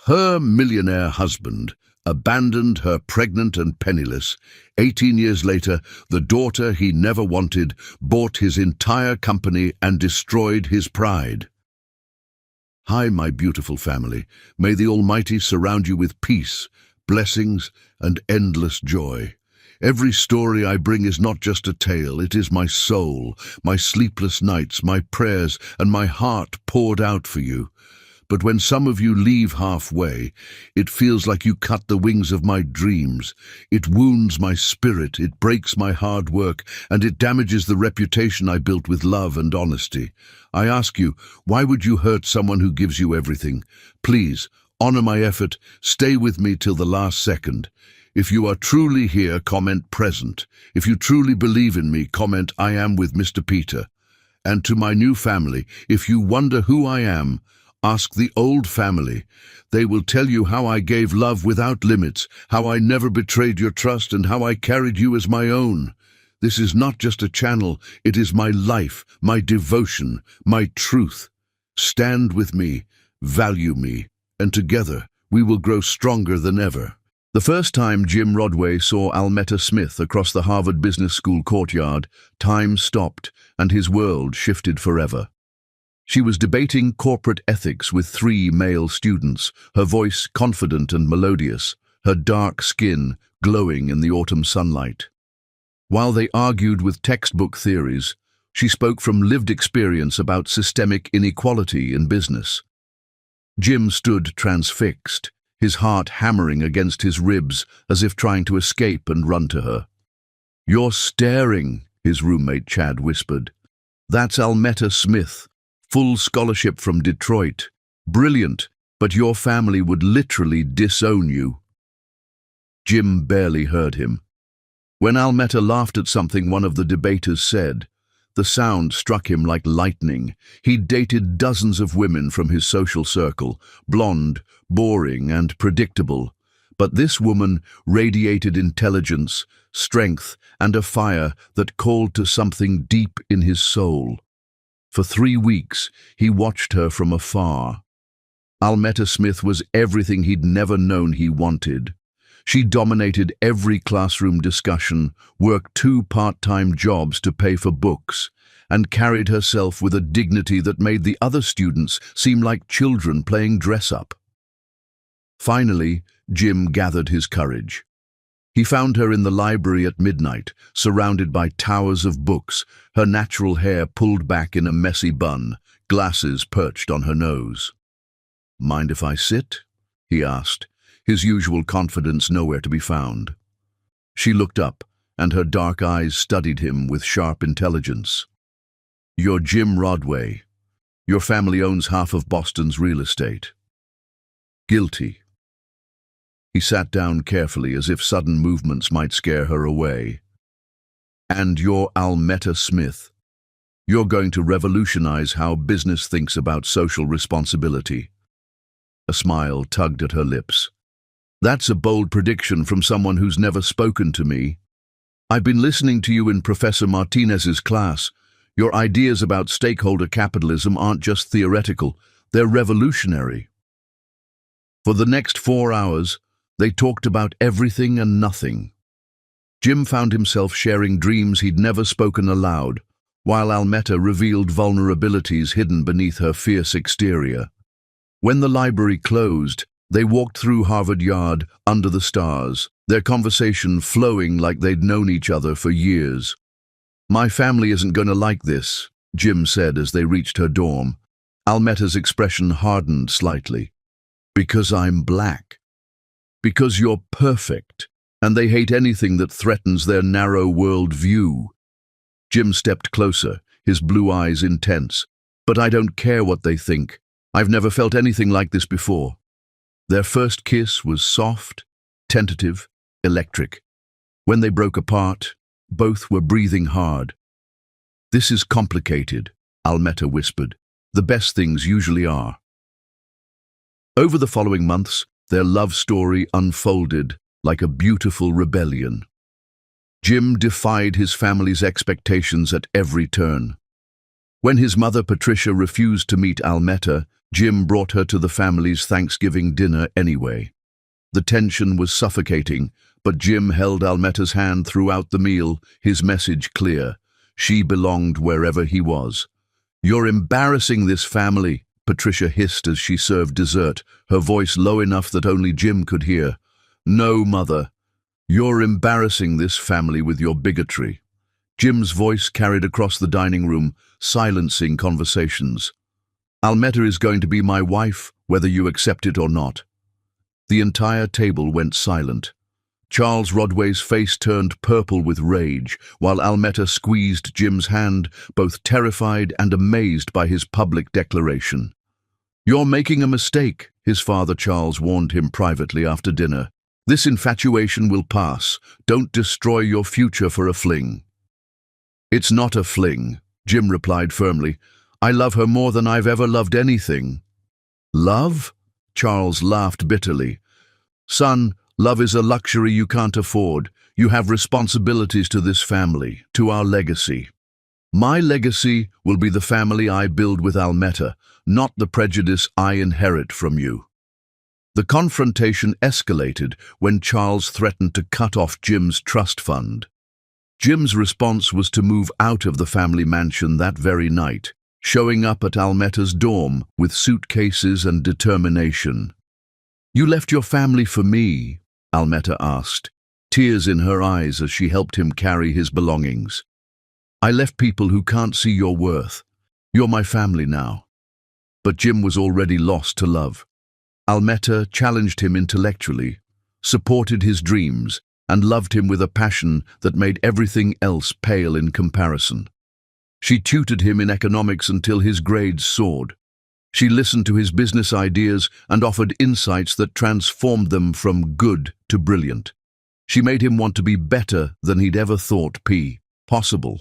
Her millionaire husband abandoned her pregnant and penniless. 18 years later, the daughter he never wanted bought his entire company and destroyed his pride. Hi, my beautiful family. May the Almighty surround you with peace, blessings, and endless joy. Every story I bring is not just a tale, it is my soul, my sleepless nights, my prayers, and my heart poured out for you. But when some of you leave halfway, it feels like you cut the wings of my dreams. It wounds my spirit, it breaks my hard work, and it damages the reputation I built with love and honesty. I ask you, why would you hurt someone who gives you everything? Please, honor my effort, stay with me till the last second. If you are truly here, comment present. If you truly believe in me, comment I am with Mr. Peter. And to my new family, if you wonder who I am, ask the old family. They will tell you how I gave love without limits, how I never betrayed your trust, and how I carried you as my own. This is not just a channel, it is my life, my devotion, my truth. Stand with me, value me, and together we will grow stronger than ever. The first time Jim Rodway saw Almetta Smith across the Harvard Business School courtyard, time stopped and his world shifted forever. She was debating corporate ethics with 3 male students, her voice confident and melodious, her dark skin glowing in the autumn sunlight. While they argued with textbook theories, she spoke from lived experience about systemic inequality in business. Jim stood transfixed, his heart hammering against his ribs as if trying to escape and run to her. "You're staring," his roommate Chad whispered. "That's Almetta Smith. Full scholarship from Detroit. Brilliant, but your family would literally disown you." Jim barely heard him. When Almetta laughed at something one of the debaters said, the sound struck him like lightning. He'd dated dozens of women from his social circle, blonde, boring, and predictable. But this woman radiated intelligence, strength, and a fire that called to something deep in his soul. For 3 weeks, he watched her from afar. Almetta Smith was everything he'd never known he wanted. She dominated every classroom discussion, worked 2 part-time jobs to pay for books, and carried herself with a dignity that made the other students seem like children playing dress-up. Finally, Jim gathered his courage. He found her in the library at midnight, surrounded by towers of books, her natural hair pulled back in a messy bun, glasses perched on her nose. "Mind if I sit?" he asked, his usual confidence nowhere to be found. She looked up, and her dark eyes studied him with sharp intelligence. "You're Jim Rodway. Your family owns half of Boston's real estate." "Guilty." He sat down carefully as if sudden movements might scare her away. "And you're Almetta Smith. You're going to revolutionize how business thinks about social responsibility." A smile tugged at her lips. "That's a bold prediction from someone who's never spoken to me. I've been listening to you in Professor Martinez's class. Your ideas about stakeholder capitalism aren't just theoretical, they're revolutionary." For the next 4 hours, they talked about everything and nothing. Jim found himself sharing dreams he'd never spoken aloud, while Almetta revealed vulnerabilities hidden beneath her fierce exterior. When the library closed, they walked through Harvard Yard under the stars, their conversation flowing like they'd known each other for years. "My family isn't going to like this," Jim said as they reached her dorm. Almetta's expression hardened slightly. "Because I'm black. Because you're perfect, and they hate anything that threatens their narrow world view." Jim stepped closer, his blue eyes intense. "But I don't care what they think. I've never felt anything like this before." Their first kiss was soft, tentative, electric. When they broke apart, both were breathing hard. "This is complicated," Almetta whispered. "The best things usually are." Over the following months, their love story unfolded like a beautiful rebellion. Jim defied his family's expectations at every turn. When his mother Patricia refused to meet Almetta, Jim brought her to the family's Thanksgiving dinner anyway. The tension was suffocating, but Jim held Almeta's hand throughout the meal, his message clear. She belonged wherever he was. "You're embarrassing this family," Patricia hissed as she served dessert, her voice low enough that only Jim could hear. "No, Mother. You're embarrassing this family with your bigotry." Jim's voice carried across the dining room, silencing conversations. "Almeta is going to be my wife, whether you accept it or not." The entire table went silent. Charles Rodway's face turned purple with rage, while Almeta squeezed Jim's hand, both terrified and amazed by his public declaration. "You're making a mistake," his father Charles warned him privately after dinner. "This infatuation will pass. Don't destroy your future for a fling." "It's not a fling," Jim replied firmly. "I love her more than I've ever loved anything." "Love?" Charles laughed bitterly. "Son, love is a luxury you can't afford. You have responsibilities to this family, to our legacy. My legacy will be the family I build with Almeta, not the prejudice I inherit from you." The confrontation escalated when Charles threatened to cut off Jim's trust fund. Jim's response was to move out of the family mansion that very night, showing up at Almeta's dorm with suitcases and determination. "You left your family for me?" Almeta asked, tears in her eyes as she helped him carry his belongings. "I left people who can't see your worth. You're my family now." But Jim was already lost to love. Almeta challenged him intellectually, supported his dreams, and loved him with a passion that made everything else pale in comparison. She tutored him in economics until his grades soared. She listened to his business ideas and offered insights that transformed them from good to brilliant. She made him want to be better than he'd ever thought possible.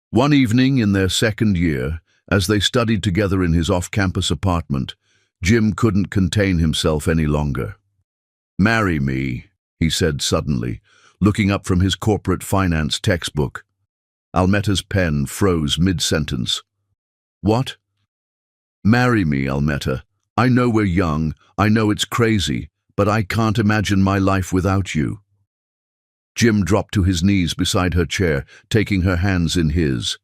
One evening in their second year, as they studied together in his off-campus apartment, Jim couldn't contain himself any longer. "Marry me," he said suddenly, looking up from his corporate finance textbook. Almeta's pen froze mid-sentence. "What?" "Marry me, Almeta. I know we're young, I know it's crazy, but I can't imagine my life without you." Jim dropped to his knees beside her chair, taking her hands in his.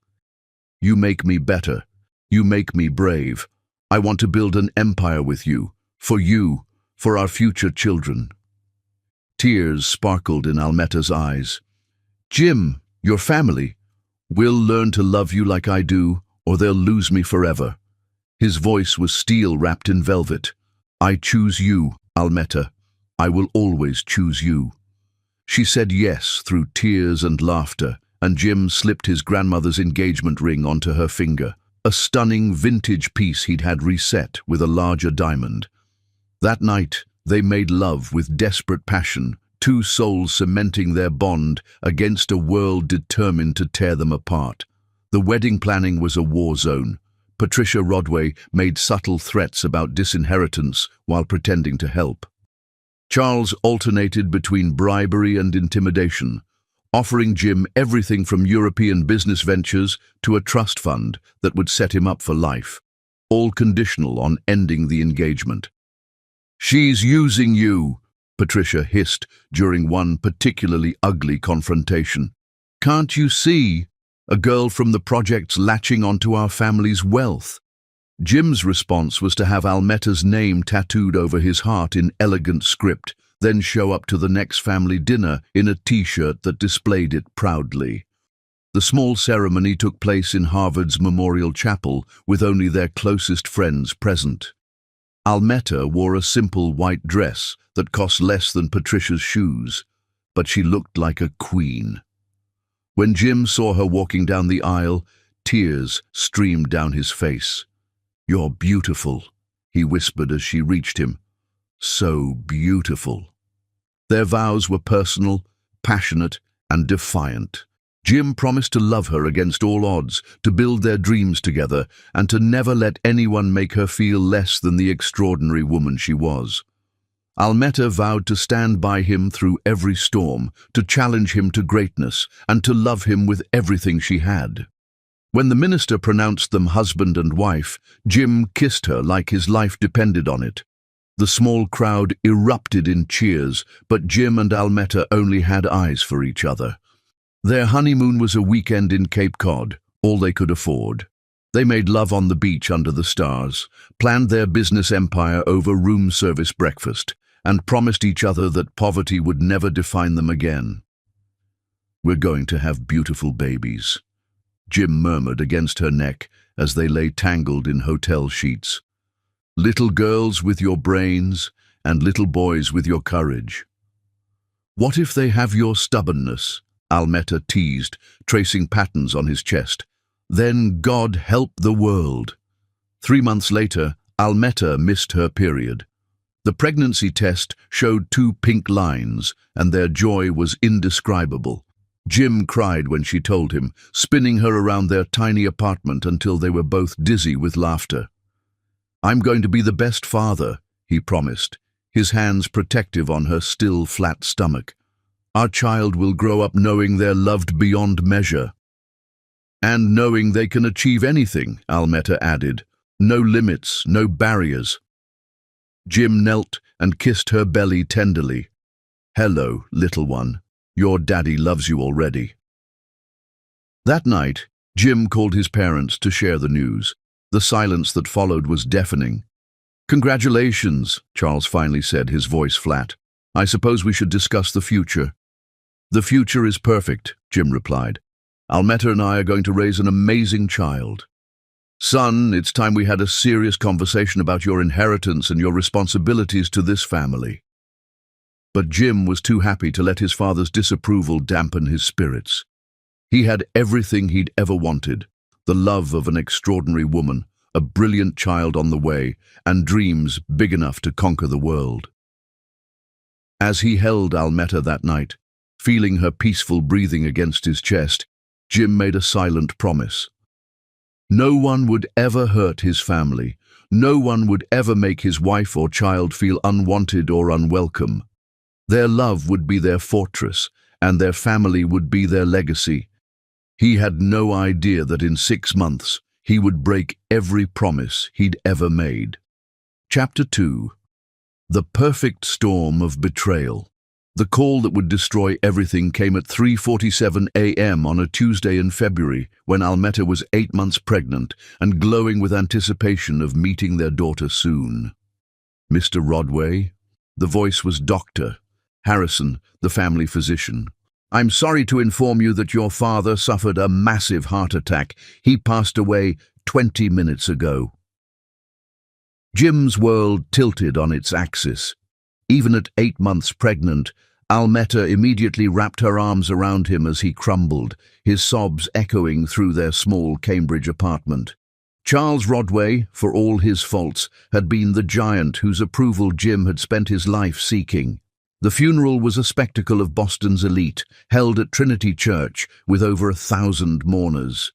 "You make me better. You make me brave. I want to build an empire with you, for our future children." Tears sparkled in Almeta's eyes. "Jim, your family will learn to love you like I do, or they'll lose me forever." His voice was steel wrapped in velvet. "I choose you, Almeta. I will always choose you." She said yes through tears and laughter, and Jim slipped his grandmother's engagement ring onto her finger, a stunning vintage piece he'd had reset with a larger diamond. That night, they made love with desperate passion, two souls cementing their bond against a world determined to tear them apart. The wedding planning was a war zone. Patricia Rodway made subtle threats about disinheritance while pretending to help. Charles alternated between bribery and intimidation, offering Jim everything from European business ventures to a trust fund that would set him up for life, all conditional on ending the engagement. "She's using you," Patricia hissed during one particularly ugly confrontation. "Can't you see? A girl from the project's latching onto our family's wealth." Jim's response was to have Almeta's name tattooed over his heart in elegant script, then show up to the next family dinner in a t-shirt that displayed it proudly. The small ceremony took place in Harvard's Memorial Chapel with only their closest friends present. Almeta wore a simple white dress that cost less than Patricia's shoes, but she looked like a queen. When Jim saw her walking down the aisle, tears streamed down his face. "You're beautiful," he whispered as she reached him. "So beautiful." Their vows were personal, passionate, and defiant. Jim promised to love her against all odds, to build their dreams together, and to never let anyone make her feel less than the extraordinary woman she was. Almeta vowed to stand by him through every storm, to challenge him to greatness, and to love him with everything she had. When the minister pronounced them husband and wife, Jim kissed her like his life depended on it. The small crowd erupted in cheers, but Jim and Almeta only had eyes for each other. Their honeymoon was a weekend in Cape Cod, all they could afford. They made love on the beach under the stars, planned their business empire over room service breakfast, and promised each other that poverty would never define them again. "We're going to have beautiful babies," Jim murmured against her neck as they lay tangled in hotel sheets. "Little girls with your brains and little boys with your courage." "What if they have your stubbornness?" Almeta teased, tracing patterns on his chest. "Then God help the world." 3 months later, Almeta missed her period. The pregnancy test showed 2 pink lines, and their joy was indescribable. Jim cried when she told him, spinning her around their tiny apartment until they were both dizzy with laughter. "I'm going to be the best father," he promised, his hands protective on her still flat stomach. "Our child will grow up knowing they're loved beyond measure." "And knowing they can achieve anything," Almeta added. "No limits, no barriers." Jim knelt and kissed her belly tenderly. "Hello, little one. Your daddy loves you already." That night, Jim called his parents to share the news. The silence that followed was deafening. "Congratulations," Charles finally said, his voice flat. "I suppose we should discuss the future." "The future is perfect," Jim replied. "Almeta and I are going to raise an amazing child." "Son, it's time we had a serious conversation about your inheritance and your responsibilities to this family." But Jim was too happy to let his father's disapproval dampen his spirits. He had everything he'd ever wanted: the love of an extraordinary woman, a brilliant child on the way, and dreams big enough to conquer the world. As he held Almeta that night, feeling her peaceful breathing against his chest, Jim made a silent promise. No one would ever hurt his family. No one would ever make his wife or child feel unwanted or unwelcome. Their love would be their fortress, and their family would be their legacy. He had no idea that in 6 months he would break every promise he'd ever made. Chapter 2. The perfect storm of betrayal. The call that would destroy everything came at 3:47 a.m. on a Tuesday in February, when Almeta was 8 months pregnant and glowing with anticipation of meeting their daughter soon. "Mr. Rodway?" The voice was Dr. Harrison, the family physician. "I'm sorry to inform you that your father suffered a massive heart attack. He passed away 20 minutes ago." Jim's world tilted on its axis. Even at 8 months pregnant, Almeta immediately wrapped her arms around him as he crumbled, his sobs echoing through their small Cambridge apartment. Charles Rodway, for all his faults, had been the giant whose approval Jim had spent his life seeking. The funeral was a spectacle of Boston's elite, held at Trinity Church with over 1,000 mourners.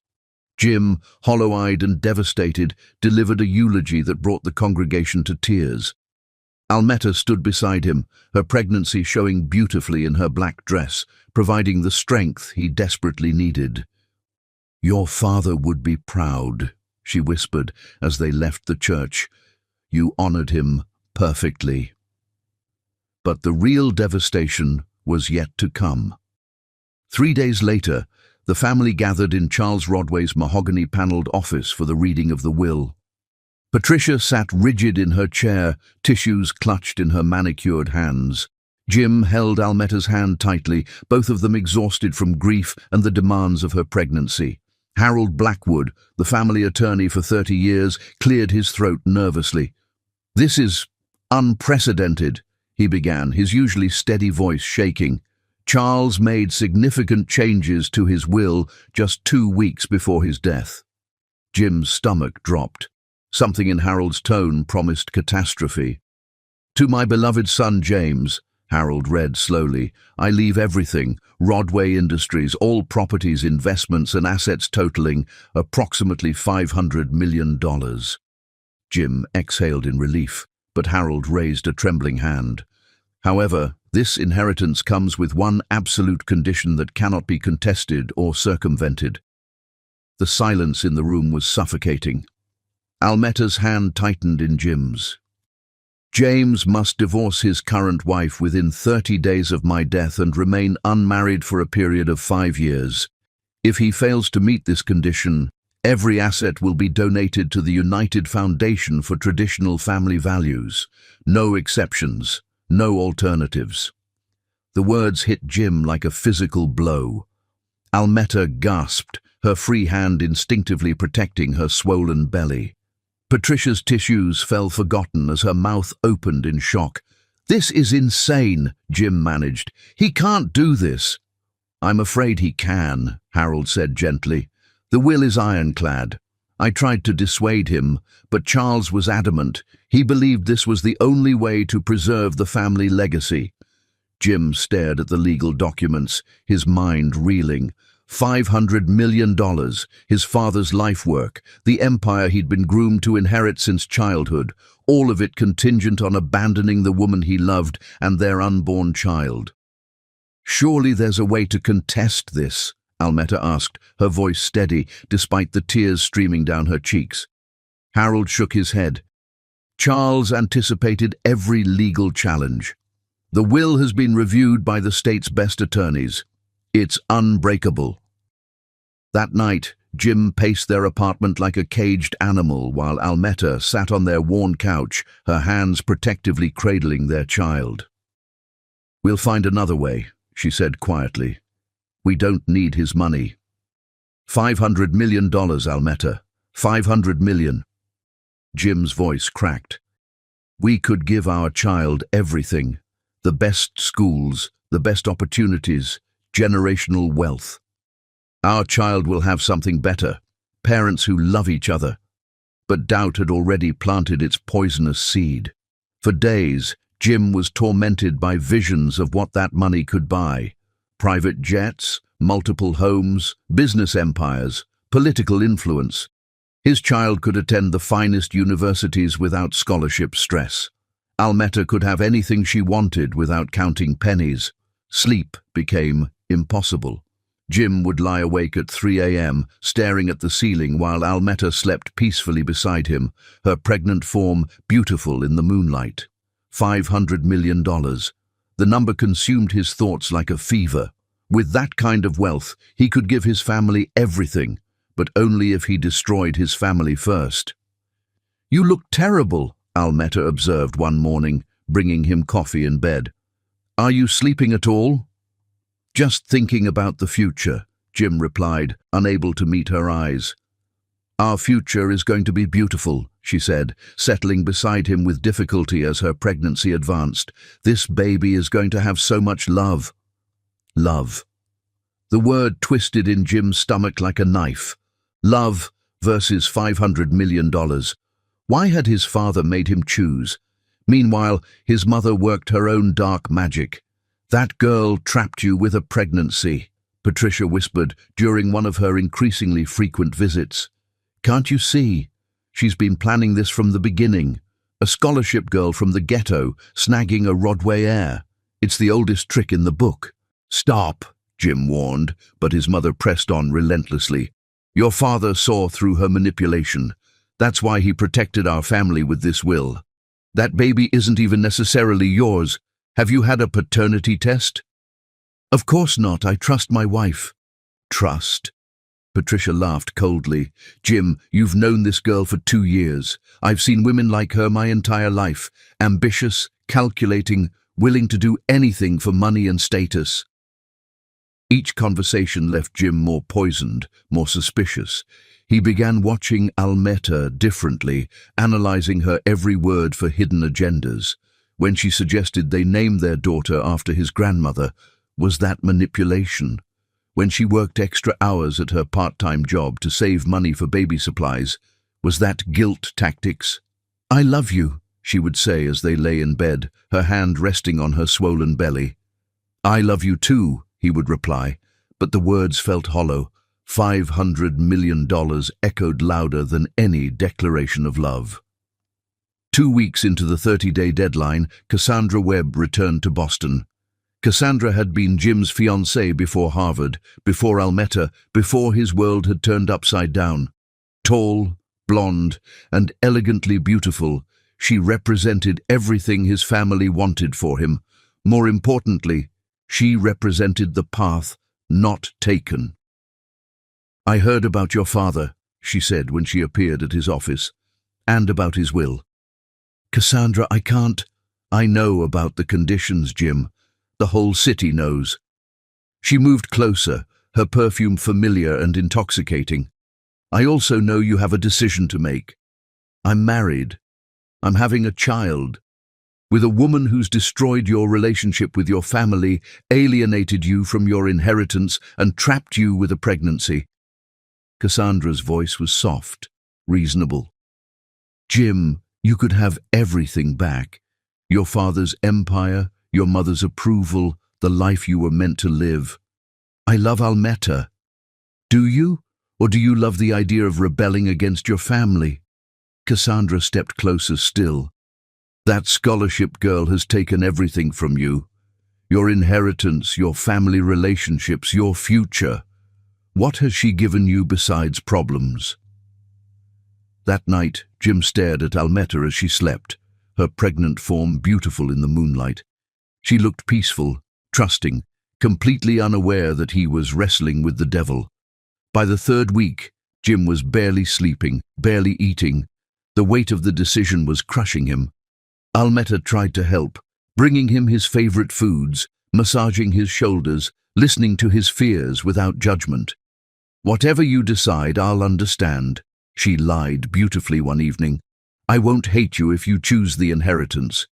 Jim, hollow-eyed and devastated, delivered a eulogy that brought the congregation to tears. Almeta stood beside him, her pregnancy showing beautifully in her black dress, providing the strength he desperately needed. "Your father would be proud," she whispered as they left the church. "You honored him perfectly." But the real devastation was yet to come. 3 days later, the family gathered in Charles Rodway's mahogany-paneled office for the reading of the will. Patricia sat rigid in her chair, tissues clutched in her manicured hands. Jim held Almeta's hand tightly, both of them exhausted from grief and the demands of her pregnancy. Harold Blackwood, the family attorney for 30 years, cleared his throat nervously. "This is unprecedented," he began, his usually steady voice shaking. "Charles made significant changes to his will just 2 weeks before his death." Jim's stomach dropped. Something in Harold's tone promised catastrophe. "To my beloved son James," Harold read slowly, "I leave everything, Rodway Industries, all properties, investments and assets totaling approximately $500 million. Jim exhaled in relief, but Harold raised a trembling hand. "However, this inheritance comes with one absolute condition that cannot be contested or circumvented." The silence in the room was suffocating. Almetta's hand tightened in Jim's. James must divorce his current wife within 30 days of my death and remain unmarried for a period of 5 years. If he fails to meet this condition, every asset will be donated to the United Foundation for Traditional Family Values. No exceptions, no alternatives. The words hit Jim like a physical blow. Almetta gasped, her free hand instinctively protecting her swollen belly. Patricia's tissues fell forgotten as her mouth opened in shock. "This is insane," Jim managed. "He can't do this." "I'm afraid he can," Harold said gently. "The will is ironclad. I tried to dissuade him, but Charles was adamant. He believed this was the only way to preserve the family legacy." Jim stared at the legal documents, his mind reeling. $500 million, his father's life work, the empire he'd been groomed to inherit since childhood, all of it contingent on abandoning the woman he loved and their unborn child. "Surely there's a way to contest this?" Almetta asked, her voice steady despite the tears streaming down her cheeks. Harold shook his head. Charles anticipated every legal challenge. "The will has been reviewed by the state's best attorneys. It's unbreakable." That night, Jim paced their apartment like a caged animal while Almetta sat on their worn couch, her hands protectively cradling their child. "We'll find another way," she said quietly. "We don't need his money." $500 million, Almetta. $500 million. Jim's voice cracked. "We could give our child everything. The best schools, the best opportunities, generational wealth. Our child will have something better, parents who love each other." But doubt had already planted its poisonous seed. For days, Jim was tormented by visions of what that money could buy. Private jets, multiple homes, business empires, political influence. His child could attend the finest universities without scholarship stress. Almetta could have anything she wanted without counting pennies. Sleep became impossible. Jim would lie awake at 3 a.m., staring at the ceiling while Almetta slept peacefully beside him, her pregnant form beautiful in the moonlight. $500 million. The number consumed his thoughts like a fever. With that kind of wealth, he could give his family everything, but only if he destroyed his family first. "You look terrible," Almetta observed one morning, bringing him coffee in bed. "Are you sleeping at all?" "Just thinking about the future," Jim replied, unable to meet her eyes. "Our future is going to be beautiful," she said, settling beside him with difficulty as her pregnancy advanced. "This baby is going to have so much love." Love. The word twisted in Jim's stomach like a knife. Love versus $500 million. Why had his father made him choose? Meanwhile, his mother worked her own dark magic. "That girl trapped you with a pregnancy," Patricia whispered during one of her increasingly frequent visits. "Can't you see? She's been planning this from the beginning. A scholarship girl from the ghetto, snagging a Rodway heir. It's the oldest trick in the book." "Stop," Jim warned, but his mother pressed on relentlessly. "Your father saw through her manipulation. That's why he protected our family with this will. That baby isn't even necessarily yours. Have you had a paternity test?" "Of course not. I trust my wife." "Trust?" Patricia laughed coldly. "Jim, you've known this girl for 2 years. I've seen women like her my entire life. Ambitious, calculating, willing to do anything for money and status." Each conversation left Jim more poisoned, more suspicious. He began watching Almetta differently, analyzing her every word for hidden agendas. When she suggested they name their daughter after his grandmother, was that manipulation? When she worked extra hours at her part-time job to save money for baby supplies, was that guilt tactics? "I love you," she would say as they lay in bed, her hand resting on her swollen belly. "I love you too," he would reply, but the words felt hollow. $500 million echoed louder than any declaration of love. 2 weeks into the 30-day deadline, Cassandra Webb returned to Boston. Cassandra had been Jim's fiancée before Harvard, before Almeta, before his world had turned upside down. Tall, blonde, and elegantly beautiful, she represented everything his family wanted for him. More importantly, she represented the path not taken. "I heard about your father," she said when she appeared at his office, "and about his will." "Cassandra, I can't." "I know about the conditions, Jim. The whole city knows." She moved closer, her perfume familiar and intoxicating. "I also know you have a decision to make. I'm married. I'm having a child. With a woman who's destroyed your relationship with your family, alienated you from your inheritance, and trapped you with a pregnancy." Cassandra's voice was soft, reasonable. "Jim, you could have everything back. Your father's empire, your mother's approval, the life you were meant to live. I love Almeta. Do you? Or do you love the idea of rebelling against your family?" Cassandra stepped closer still. "That scholarship girl has taken everything from you. Your inheritance, your family relationships, your future. What has she given you besides problems?" That night, Jim stared at Almeta as she slept, her pregnant form beautiful in the moonlight. She looked peaceful, trusting, completely unaware that he was wrestling with the devil. By the third week, Jim was barely sleeping, barely eating. The weight of the decision was crushing him. Almeta tried to help, bringing him his favorite foods, massaging his shoulders, listening to his fears without judgment. "Whatever you decide, I'll understand," she lied beautifully one evening. "I won't hate you if you choose the inheritance."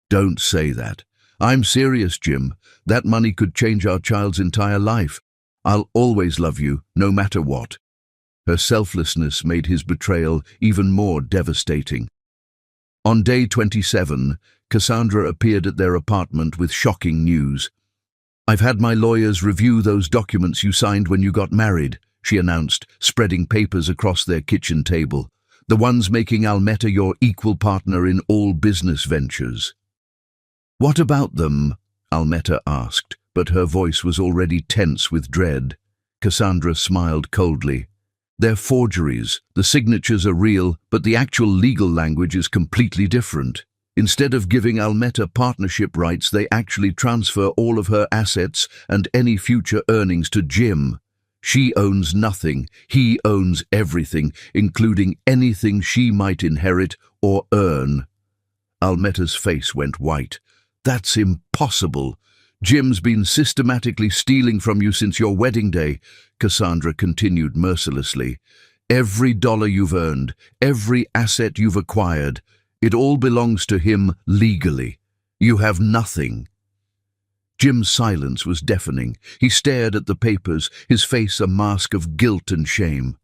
"Don't say that. I'm serious, Jim. That money could change our child's entire life. I'll always love you, no matter what." Her selflessness made his betrayal even more devastating. On day 27, Cassandra appeared at their apartment with shocking news. "I've had my lawyers review those documents you signed when you got married," she announced, spreading papers across their kitchen table. "The ones making Almeta your equal partner in all business ventures." "What about them?" Almeta asked, but her voice was already tense with dread. Cassandra smiled coldly. "They're forgeries. The signatures are real, but the actual legal language is completely different. Instead of giving Almeta partnership rights, they actually transfer all of her assets and any future earnings to Jim. She owns nothing. He owns everything, including anything she might inherit or earn." Almeta's face went white. "That's impossible. Jim's been systematically stealing from you since your wedding day," Cassandra continued mercilessly. "Every dollar you've earned, every asset you've acquired, it all belongs to him legally. You have nothing." Jim's silence was deafening. He stared at the papers, his face a mask of guilt and shame.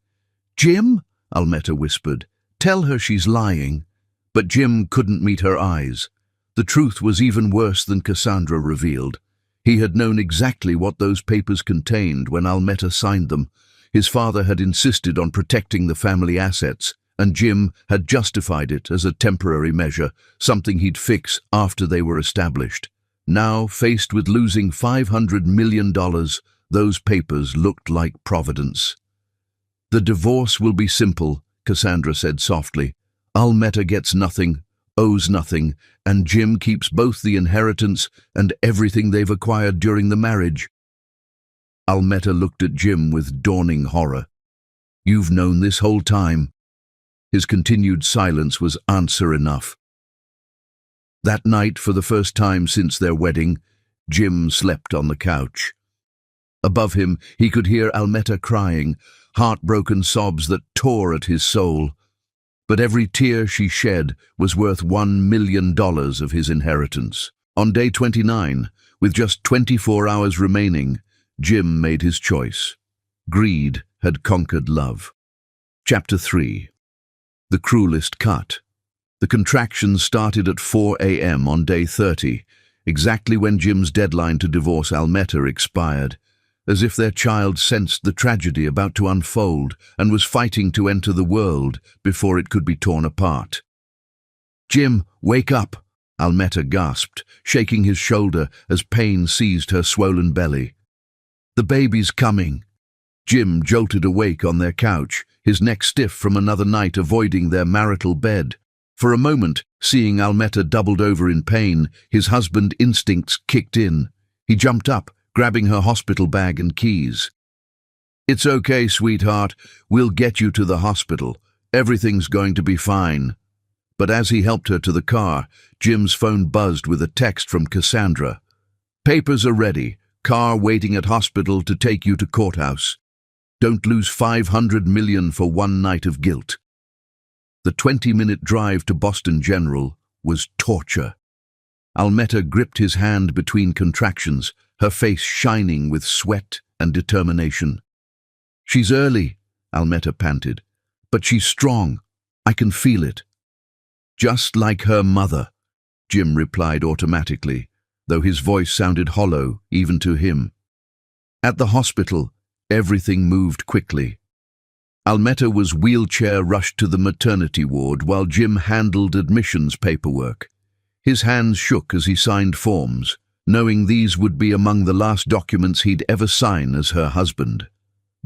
"Jim?" Almeta whispered. "Tell her she's lying." But Jim couldn't meet her eyes. The truth was even worse than Cassandra revealed. He had known exactly what those papers contained when Almeta signed them. His father had insisted on protecting the family assets, and Jim had justified it as a temporary measure, something he'd fix after they were established. Now, faced with losing $500 million, those papers looked like providence. "The divorce will be simple," Cassandra said softly. "Almeta gets nothing, owes nothing, and Jim keeps both the inheritance and everything they've acquired during the marriage." Almeta looked at Jim with dawning horror. "You've known this whole time." His continued silence was answer enough. That night, for the first time since their wedding, Jim slept on the couch. Above him, he could hear Almeta crying, heartbroken sobs that tore at his soul. But every tear she shed was worth $1 million of his inheritance. On day 29, with just 24 hours remaining, Jim made his choice. Greed had conquered love. Chapter 3. The Cruelest Cut. The contractions started at 4 a.m. on day 30, exactly when Jim's deadline to divorce Almeta expired, as if their child sensed the tragedy about to unfold and was fighting to enter the world before it could be torn apart. "Jim, wake up!" Almeta gasped, shaking his shoulder as pain seized her swollen belly. "The baby's coming." Jim jolted awake on their couch, his neck stiff from another night avoiding their marital bed. For a moment, seeing Almeta doubled over in pain, his husband instincts kicked in. He jumped up, grabbing her hospital bag and keys. "It's okay, sweetheart. We'll get you to the hospital. Everything's going to be fine." But as he helped her to the car, Jim's phone buzzed with a text from Cassandra. "Papers are ready. Car waiting at hospital to take you to courthouse. Don't lose 500 million for one night of guilt." The 20-minute drive to Boston General was torture. Almeta gripped his hand between contractions, her face shining with sweat and determination. "She's early," Almeta panted, "but she's strong. I can feel it." "Just like her mother," Jim replied automatically, though his voice sounded hollow even to him. At the hospital, everything moved quickly. Almeta was wheelchair rushed to the maternity ward while Jim handled admissions paperwork. His hands shook as he signed forms, knowing these would be among the last documents he'd ever sign as her husband.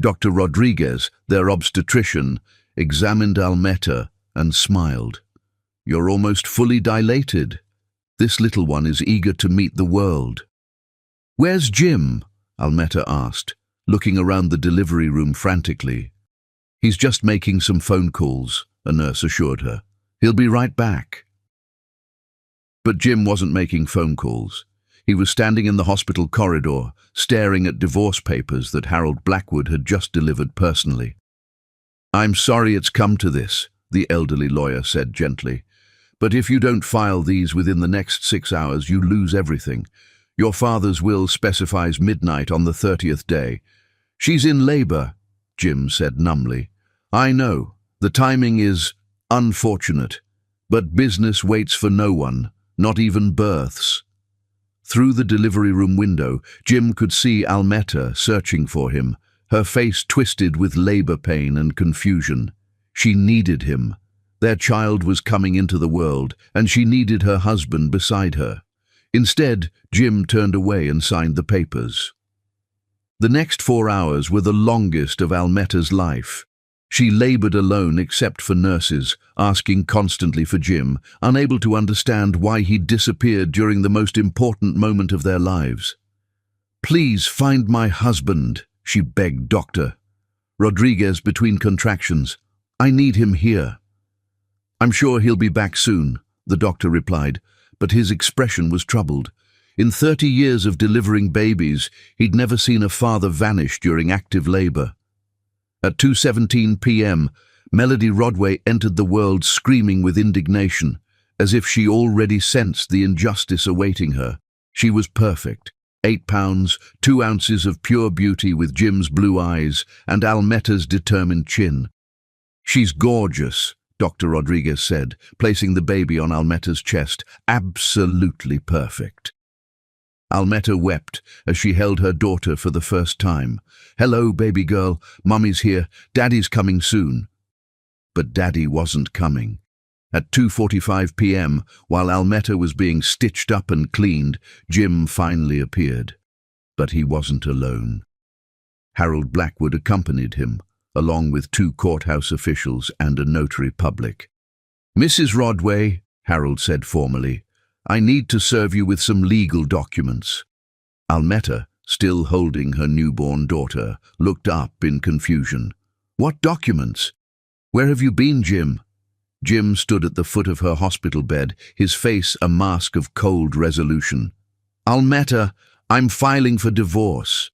Dr. Rodriguez, their obstetrician, examined Almeta and smiled. "You're almost fully dilated. This little one is eager to meet the world." "Where's Jim?" Almeta asked, looking around the delivery room frantically. "He's just making some phone calls," a nurse assured her. "He'll be right back." But Jim wasn't making phone calls. He was standing in the hospital corridor, staring at divorce papers that Harold Blackwood had just delivered personally. "I'm sorry it's come to this," the elderly lawyer said gently. "But if you don't file these within the next 6 hours, you lose everything. Your father's will specifies midnight on the 30th day. She's in labor," Jim said numbly. "I know, the timing is unfortunate, but business waits for no one, not even births." Through the delivery room window, Jim could see Almeta searching for him, her face twisted with labor pain and confusion. She needed him. Their child was coming into the world, and she needed her husband beside her. Instead, Jim turned away and signed the papers. The next 4 hours were the longest of Almeta's life. She labored alone except for nurses, asking constantly for Jim, unable to understand why he'd disappeared during the most important moment of their lives. "Please find my husband," she begged Dr. Rodriguez between contractions. "I need him here." "I'm sure he'll be back soon," the doctor replied, but his expression was troubled. In 30 years of delivering babies, he'd never seen a father vanish during active labor. At 2:17 p.m., Melody Rodway entered the world screaming with indignation, as if she already sensed the injustice awaiting her. She was perfect. 8 pounds, 2 ounces of pure beauty with Jim's blue eyes and Almeta's determined chin. "She's gorgeous," Dr. Rodriguez said, placing the baby on Almeta's chest. "Absolutely perfect." Almeta wept as she held her daughter for the first time. "Hello, baby girl. Mummy's here. Daddy's coming soon." But Daddy wasn't coming. At 2:45 p.m., while Almeta was being stitched up and cleaned, Jim finally appeared. But he wasn't alone. Harold Blackwood accompanied him, along with 2 courthouse officials and a notary public. "Mrs. Rodway," Harold said formally, "I need to serve you with some legal documents." Almeta, still holding her newborn daughter, looked up in confusion. "What documents? Where have you been, Jim?" Jim stood at the foot of her hospital bed, his face a mask of cold resolution. "Almeta, I'm filing for divorce."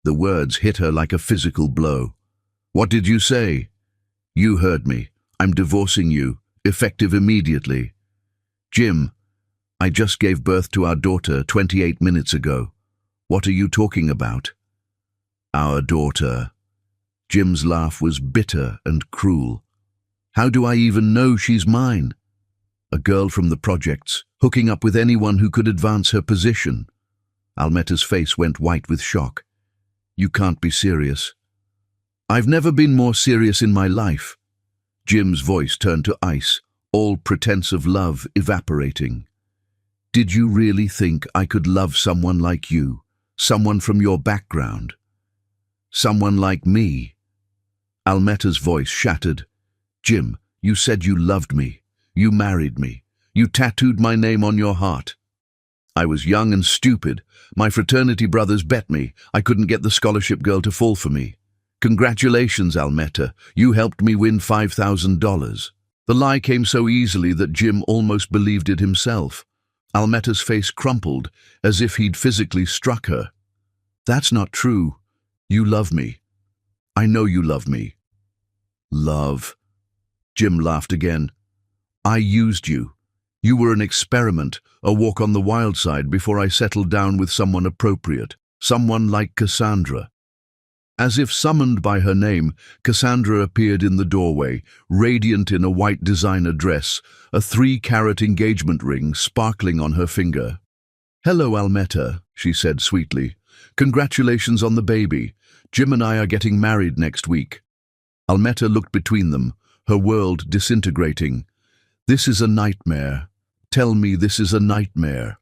The words hit her like a physical blow. "What did you say?" "You heard me. I'm divorcing you, effective immediately." "Jim, I just gave birth to our daughter 28 minutes ago. What are you talking about?" "Our daughter." Jim's laugh was bitter and cruel. "How do I even know she's mine? A girl from the projects, hooking up with anyone who could advance her position." Almeta's face went white with shock. "You can't be serious." "I've never been more serious in my life." Jim's voice turned to ice, all pretense of love evaporating. Did you really think I could love someone like you? Someone from your background? Someone like me? Almetta's voice shattered. Jim, you said you loved me. You married me. You tattooed my name on your heart. I was young and stupid. My fraternity brothers bet me I couldn't get the scholarship girl to fall for me. Congratulations, Almetta. You helped me win $5,000. The lie came so easily that Jim almost believed it himself. Almetta's face crumpled, as if he'd physically struck her. That's not true. You love me. I know you love me. Love. Jim laughed again. I used you. You were an experiment, a walk on the wild side before I settled down with someone appropriate, someone like Cassandra. As if summoned by her name, Cassandra appeared in the doorway, radiant in a white designer dress, a 3-carat engagement ring sparkling on her finger. Hello, Almetta, she said sweetly. Congratulations on the baby. Jim and I are getting married next week. Almetta looked between them, her world disintegrating. This is a nightmare. Tell me this is a nightmare.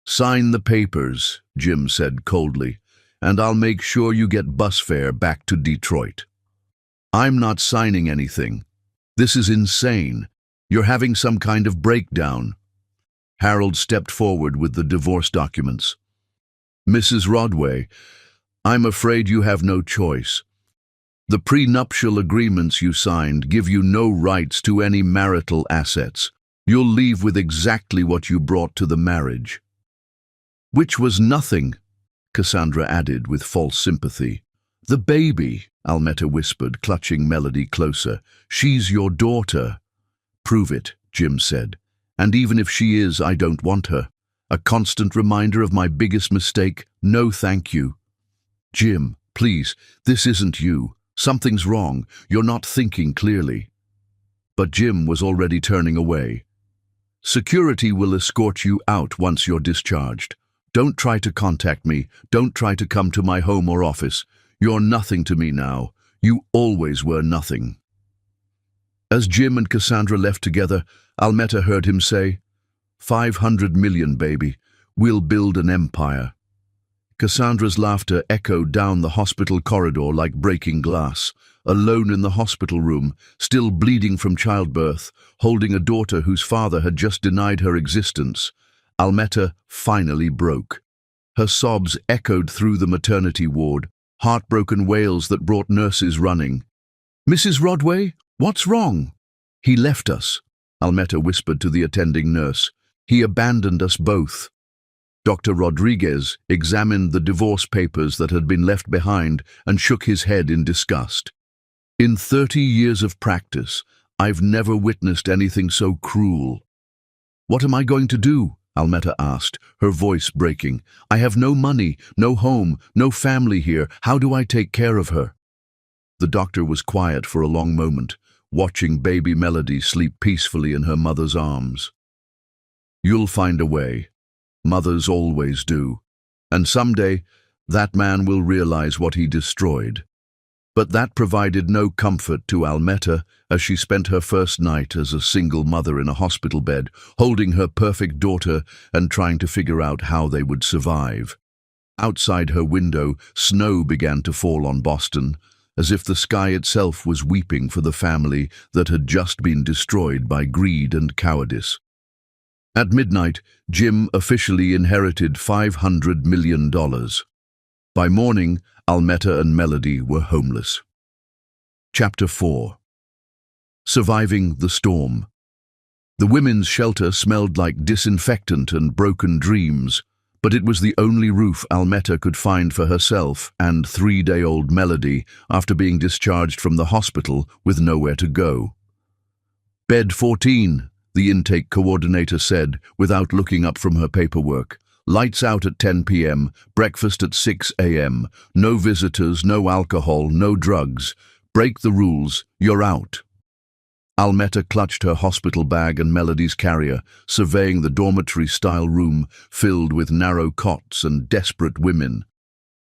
Sign the papers, Jim said coldly, and I'll make sure you get bus fare back to Detroit. I'm not signing anything. This is insane. You're having some kind of breakdown. Harold stepped forward with the divorce documents. Mrs. Rodway, I'm afraid you have no choice. The prenuptial agreements you signed give you no rights to any marital assets. You'll leave with exactly what you brought to the marriage. Which was nothing, Cassandra added with false sympathy. The baby, Almetta whispered, clutching Melody closer. She's your daughter. Prove it, Jim said. And even if she is, I don't want her. A constant reminder of my biggest mistake. No, thank you. Jim, please, this isn't you. Something's wrong. You're not thinking clearly. But Jim was already turning away. Security will escort you out once you're discharged. Don't try to contact me. Don't try to come to my home or office. You're nothing to me now. You always were nothing. As Jim and Cassandra left together, Almetta heard him say, 500 million, baby. We'll build an empire. Cassandra's laughter echoed down the hospital corridor like breaking glass. Alone in the hospital room, still bleeding from childbirth, holding a daughter whose father had just denied her existence, Almetta finally broke. Her sobs echoed through the maternity ward, heartbroken wails that brought nurses running. Mrs. Rodway, what's wrong? He left us, Almetta whispered to the attending nurse. He abandoned us both. Dr. Rodriguez examined the divorce papers that had been left behind and shook his head in disgust. In 30 years of practice, I've never witnessed anything so cruel. What am I going to do? Almetta asked, her voice breaking. I have no money, no home, no family here. How do I take care of her? The doctor was quiet for a long moment, watching baby Melody sleep peacefully in her mother's arms. You'll find a way. Mothers always do. And someday, that man will realize what he destroyed. But that provided no comfort to Almetta as she spent her first night as a single mother in a hospital bed, holding her perfect daughter and trying to figure out how they would survive. Outside her window, snow began to fall on Boston, as if the sky itself was weeping for the family that had just been destroyed by greed and cowardice. At midnight, Jim officially inherited $500 million. By morning, Almetta and Melody were homeless. Chapter 4. Surviving the Storm. The women's shelter smelled like disinfectant and broken dreams, but it was the only roof Almetta could find for herself and 3-day-old Melody after being discharged from the hospital with nowhere to go. Bed 14, the intake coordinator said without looking up from her paperwork. Lights out at 10 p.m., breakfast at 6 a.m., no visitors, no alcohol, no drugs. Break the rules, you're out. Almetta clutched her hospital bag and Melody's carrier, surveying the dormitory-style room filled with narrow cots and desperate women.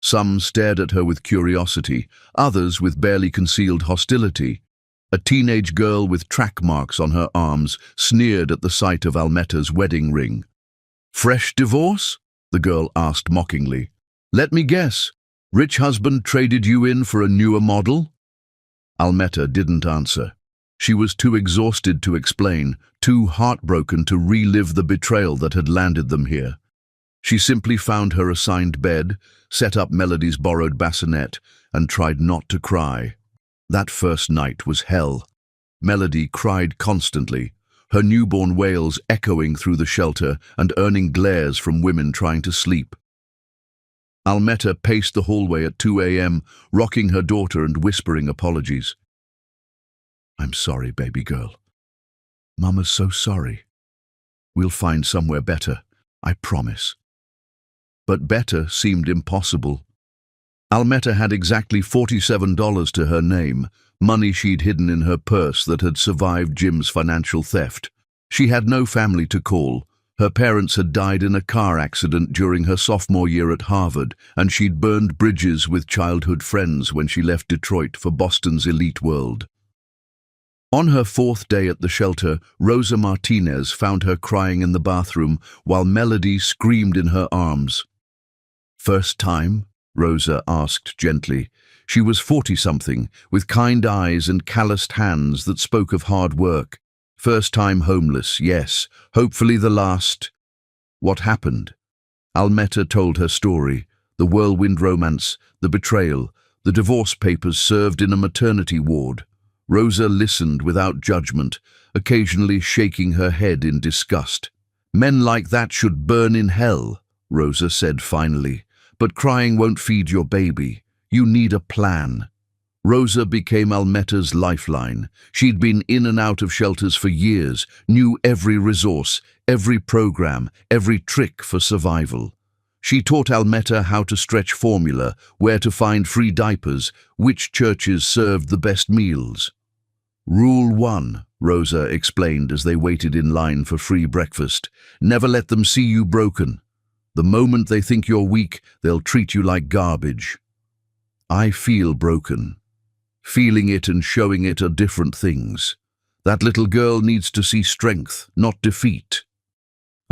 Some stared at her with curiosity, others with barely concealed hostility. A teenage girl with track marks on her arms sneered at the sight of Almetta's wedding ring. Fresh divorce? The girl asked mockingly. Let me guess. Rich husband traded you in for a newer model? Almeta didn't answer. She was too exhausted to explain, too heartbroken to relive the betrayal that had landed them here. She simply found her assigned bed, set up Melody's borrowed bassinet, and tried not to cry. That first night was hell. Melody cried constantly, her newborn wails echoing through the shelter and earning glares from women trying to sleep. Almeta paced the hallway at 2 a.m., rocking her daughter and whispering apologies. I'm sorry, baby girl. Mama's so sorry. We'll find somewhere better, I promise. But better seemed impossible. Almeta had exactly $47 to her name, money she'd hidden in her purse that had survived Jim's financial theft. She had no family to call. Her parents had died in a car accident during her sophomore year at Harvard, and she'd burned bridges with childhood friends when she left Detroit for Boston's elite world. On her fourth day at the shelter, Rosa Martinez found her crying in the bathroom while Melody screamed in her arms. First time? Rosa asked gently. She was 40-something, with kind eyes and calloused hands that spoke of hard work. First time homeless, yes, hopefully the last. What happened? Almeta told her story, the whirlwind romance, the betrayal, the divorce papers served in a maternity ward. Rosa listened without judgment, occasionally shaking her head in disgust. Men like that should burn in hell, Rosa said finally. But crying won't feed your baby. You need a plan. Rosa became Almeta's lifeline. She'd been in and out of shelters for years, knew every resource, every program, every trick for survival. She taught Almeta how to stretch formula, where to find free diapers, which churches served the best meals. Rule 1, Rosa explained as they waited in line for free breakfast. Never let them see you broken. The moment they think you're weak, they'll treat you like garbage. I feel broken. Feeling it and showing it are different things. That little girl needs to see strength, not defeat.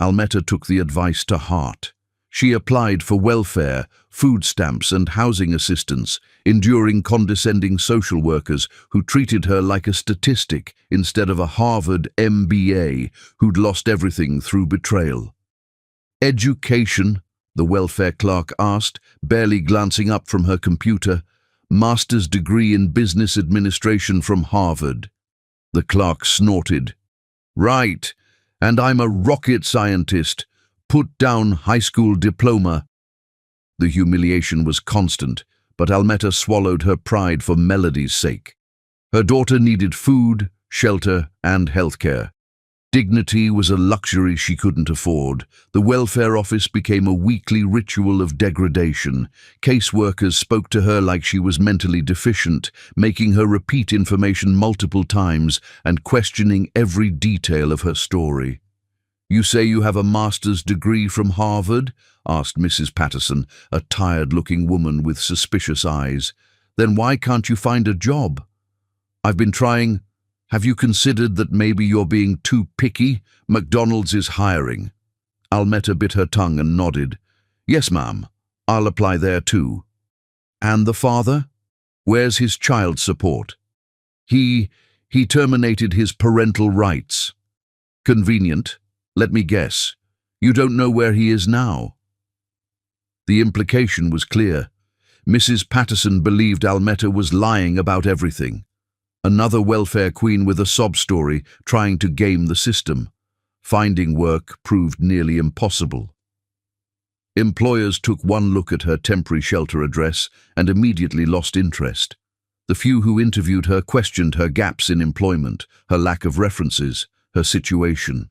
Almeta took the advice to heart. She applied for welfare, food stamps and housing assistance, enduring condescending social workers who treated her like a statistic instead of a Harvard MBA who'd lost everything through betrayal. Education, the welfare clerk asked, barely glancing up from her computer. Master's degree in business administration from Harvard. The clerk snorted. Right, and I'm a rocket scientist. Put down high school diploma. The humiliation was constant, but Almeta swallowed her pride for Melody's sake. Her daughter needed food, shelter, and healthcare. Dignity was a luxury she couldn't afford. The welfare office became a weekly ritual of degradation. Caseworkers spoke to her like she was mentally deficient, making her repeat information multiple times and questioning every detail of her story. You say you have a master's degree from Harvard? Asked Mrs. Patterson, a tired-looking woman with suspicious eyes. Then why can't you find a job? I've been trying. Have you considered that maybe you're being too picky? McDonald's is hiring. Almeta bit her tongue and nodded. Yes, ma'am. I'll apply there too. And the father? Where's his child support? He terminated his parental rights. Convenient. Let me guess. You don't know where he is now. The implication was clear. Mrs. Patterson believed Almeta was lying about everything. Another welfare queen with a sob story, trying to game the system. Finding work proved nearly impossible. Employers took one look at her temporary shelter address and immediately lost interest. The few who interviewed her questioned her gaps in employment, her lack of references, her situation.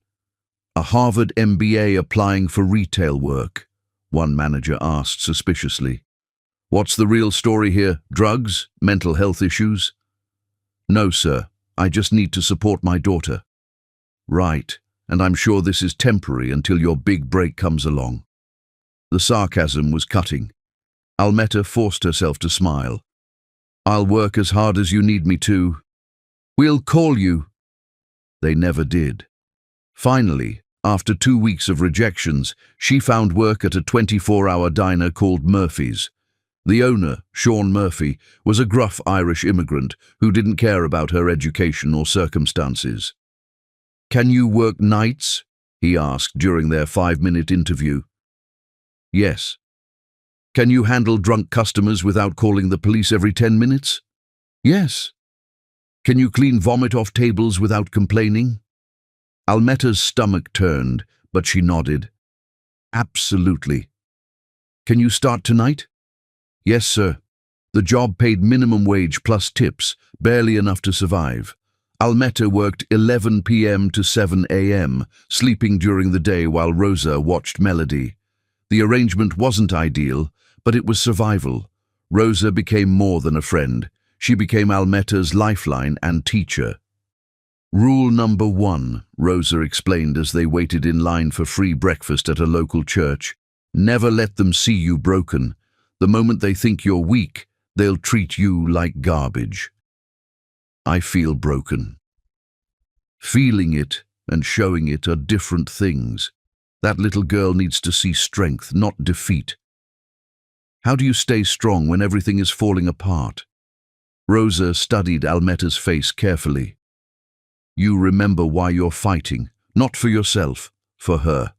A Harvard MBA applying for retail work, one manager asked suspiciously. What's the real story here? Drugs? Mental health issues? No, sir. I just need to support my daughter. Right, and I'm sure this is temporary until your big break comes along. The sarcasm was cutting. Almeta forced herself to smile. I'll work as hard as you need me to. We'll call you. They never did. Finally, After 2 weeks of rejections, she found work at a 24-hour diner called Murphy's. The owner, Sean Murphy, was a gruff Irish immigrant who didn't care about her education or circumstances. "Can you work nights?" he asked during their 5-minute interview. "Yes." "Can you handle drunk customers without calling the police every 10 minutes? "Yes." "Can you clean vomit off tables without complaining?" Almeta's stomach turned, but she nodded. "Absolutely." "Can you start tonight?" "Yes, sir." The job paid minimum wage plus tips, barely enough to survive. Almeta worked 11 p.m. to 7 a.m., sleeping during the day while Rosa watched Melody. The arrangement wasn't ideal, but it was survival. Rosa became more than a friend. She became Almeta's lifeline and teacher. "Rule number 1, Rosa explained as they waited in line for free breakfast at a local church. "Never let them see you broken. The moment they think you're weak, they'll treat you like garbage." I feel broken. Feeling it and showing it are different things. That little girl needs to see strength, not defeat. How do you stay strong when everything is falling apart? Rosa studied Almeta's face carefully. You remember why you're fighting, not for yourself, for her.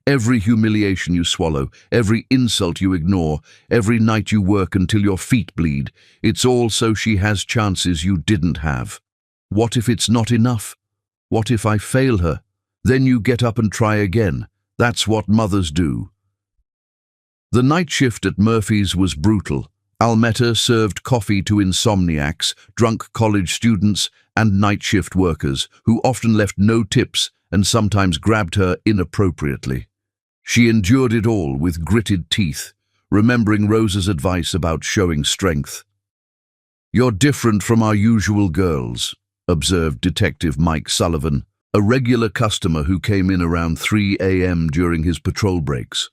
Every humiliation you swallow, every insult you ignore, every night you work until your feet bleed, it's all so she has chances you didn't have. What if it's not enough? What if I fail her? Then you get up and try again. That's what mothers do. The night shift at Murphy's was brutal. Almeta served coffee to insomniacs, drunk college students, and night shift workers who often left no tips and sometimes grabbed her inappropriately. She endured it all with gritted teeth, remembering Rosa's advice about showing strength. "You're different from our usual girls," observed Detective Mike Sullivan, a regular customer who came in around 3 a.m. during his patrol breaks.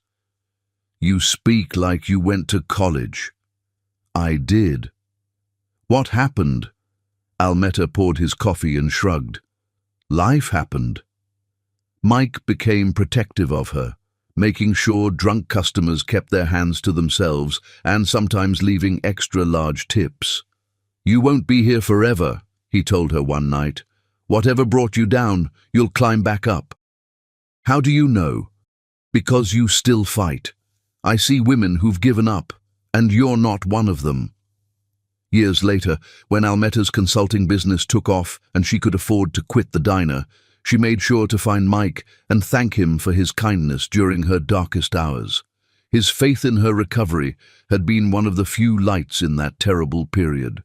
"You speak like you went to college." "I did." "What happened?" Almeta poured his coffee and shrugged. "Life happened." Mike became protective of her, making sure drunk customers kept their hands to themselves and sometimes leaving extra large tips. "You won't be here forever," he told her one night. "Whatever brought you down, you'll climb back up." "How do you know?" "Because you still fight. I see women who've given up, and you're not one of them." Years later, when Almeta's consulting business took off and she could afford to quit the diner, she made sure to find Mike and thank him for his kindness during her darkest hours. His faith in her recovery had been one of the few lights in that terrible period.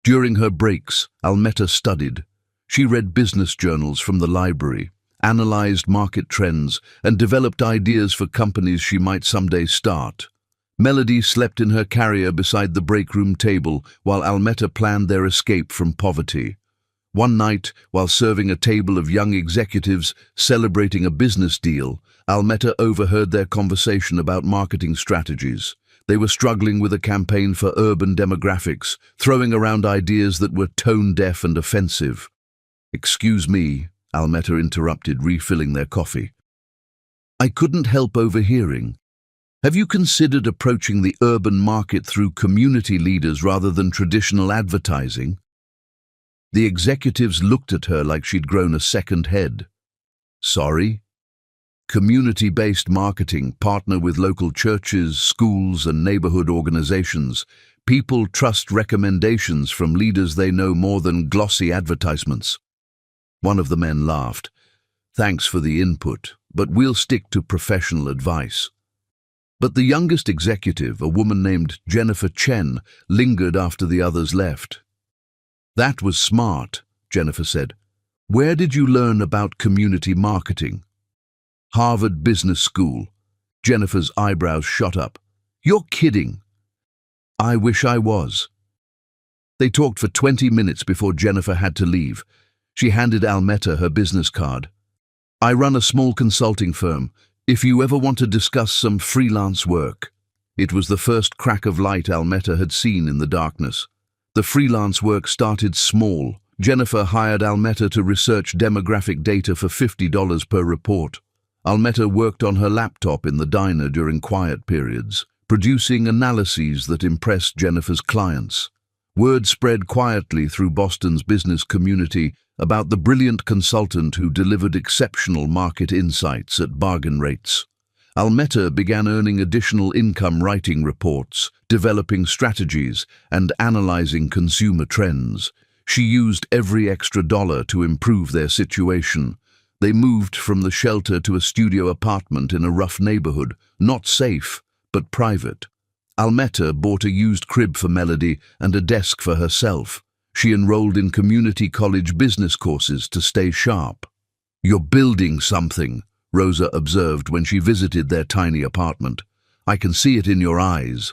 During her breaks, Almeta studied. She read business journals from the library, analyzed market trends, and developed ideas for companies she might someday start. Melody slept in her carrier beside the break room table while Almeta planned their escape from poverty. One night, while serving a table of young executives celebrating a business deal, Almeta overheard their conversation about marketing strategies. They were struggling with a campaign for urban demographics, throwing around ideas that were tone-deaf and offensive. "Excuse me," Almeta interrupted, refilling their coffee. "I couldn't help overhearing. Have you considered approaching the urban market through community leaders rather than traditional advertising?" The executives looked at her like she'd grown a second head. "Sorry?" "Community-based marketing, partner with local churches, schools, and neighborhood organizations. People trust recommendations from leaders they know more than glossy advertisements." One of the men laughed. "Thanks for the input, but we'll stick to professional advice." But the youngest executive, a woman named Jennifer Chen, lingered after the others left. "That was smart," Jennifer said. "Where did you learn about community marketing?" "Harvard Business School." Jennifer's eyebrows shot up. "You're kidding." "I wish I was." They talked for 20 minutes before Jennifer had to leave. She handed Almeta her business card. "I run a small consulting firm. If you ever want to discuss some freelance work." It was the first crack of light Almeta had seen in the darkness. The freelance work started small. Jennifer hired Almeta to research demographic data for $50 per report. Almeta worked on her laptop in the diner during quiet periods, producing analyses that impressed Jennifer's clients. Word spread quietly through Boston's business community about the brilliant consultant who delivered exceptional market insights at bargain rates. Almeta began earning additional income writing reports, developing strategies, and analyzing consumer trends. She used every extra dollar to improve their situation. They moved from the shelter to a studio apartment in a rough neighborhood, not safe, but private. Almeta bought a used crib for Melody and a desk for herself. She enrolled in community college business courses to stay sharp. "You're building something," Rosa observed when she visited their tiny apartment. "I can see it in your eyes."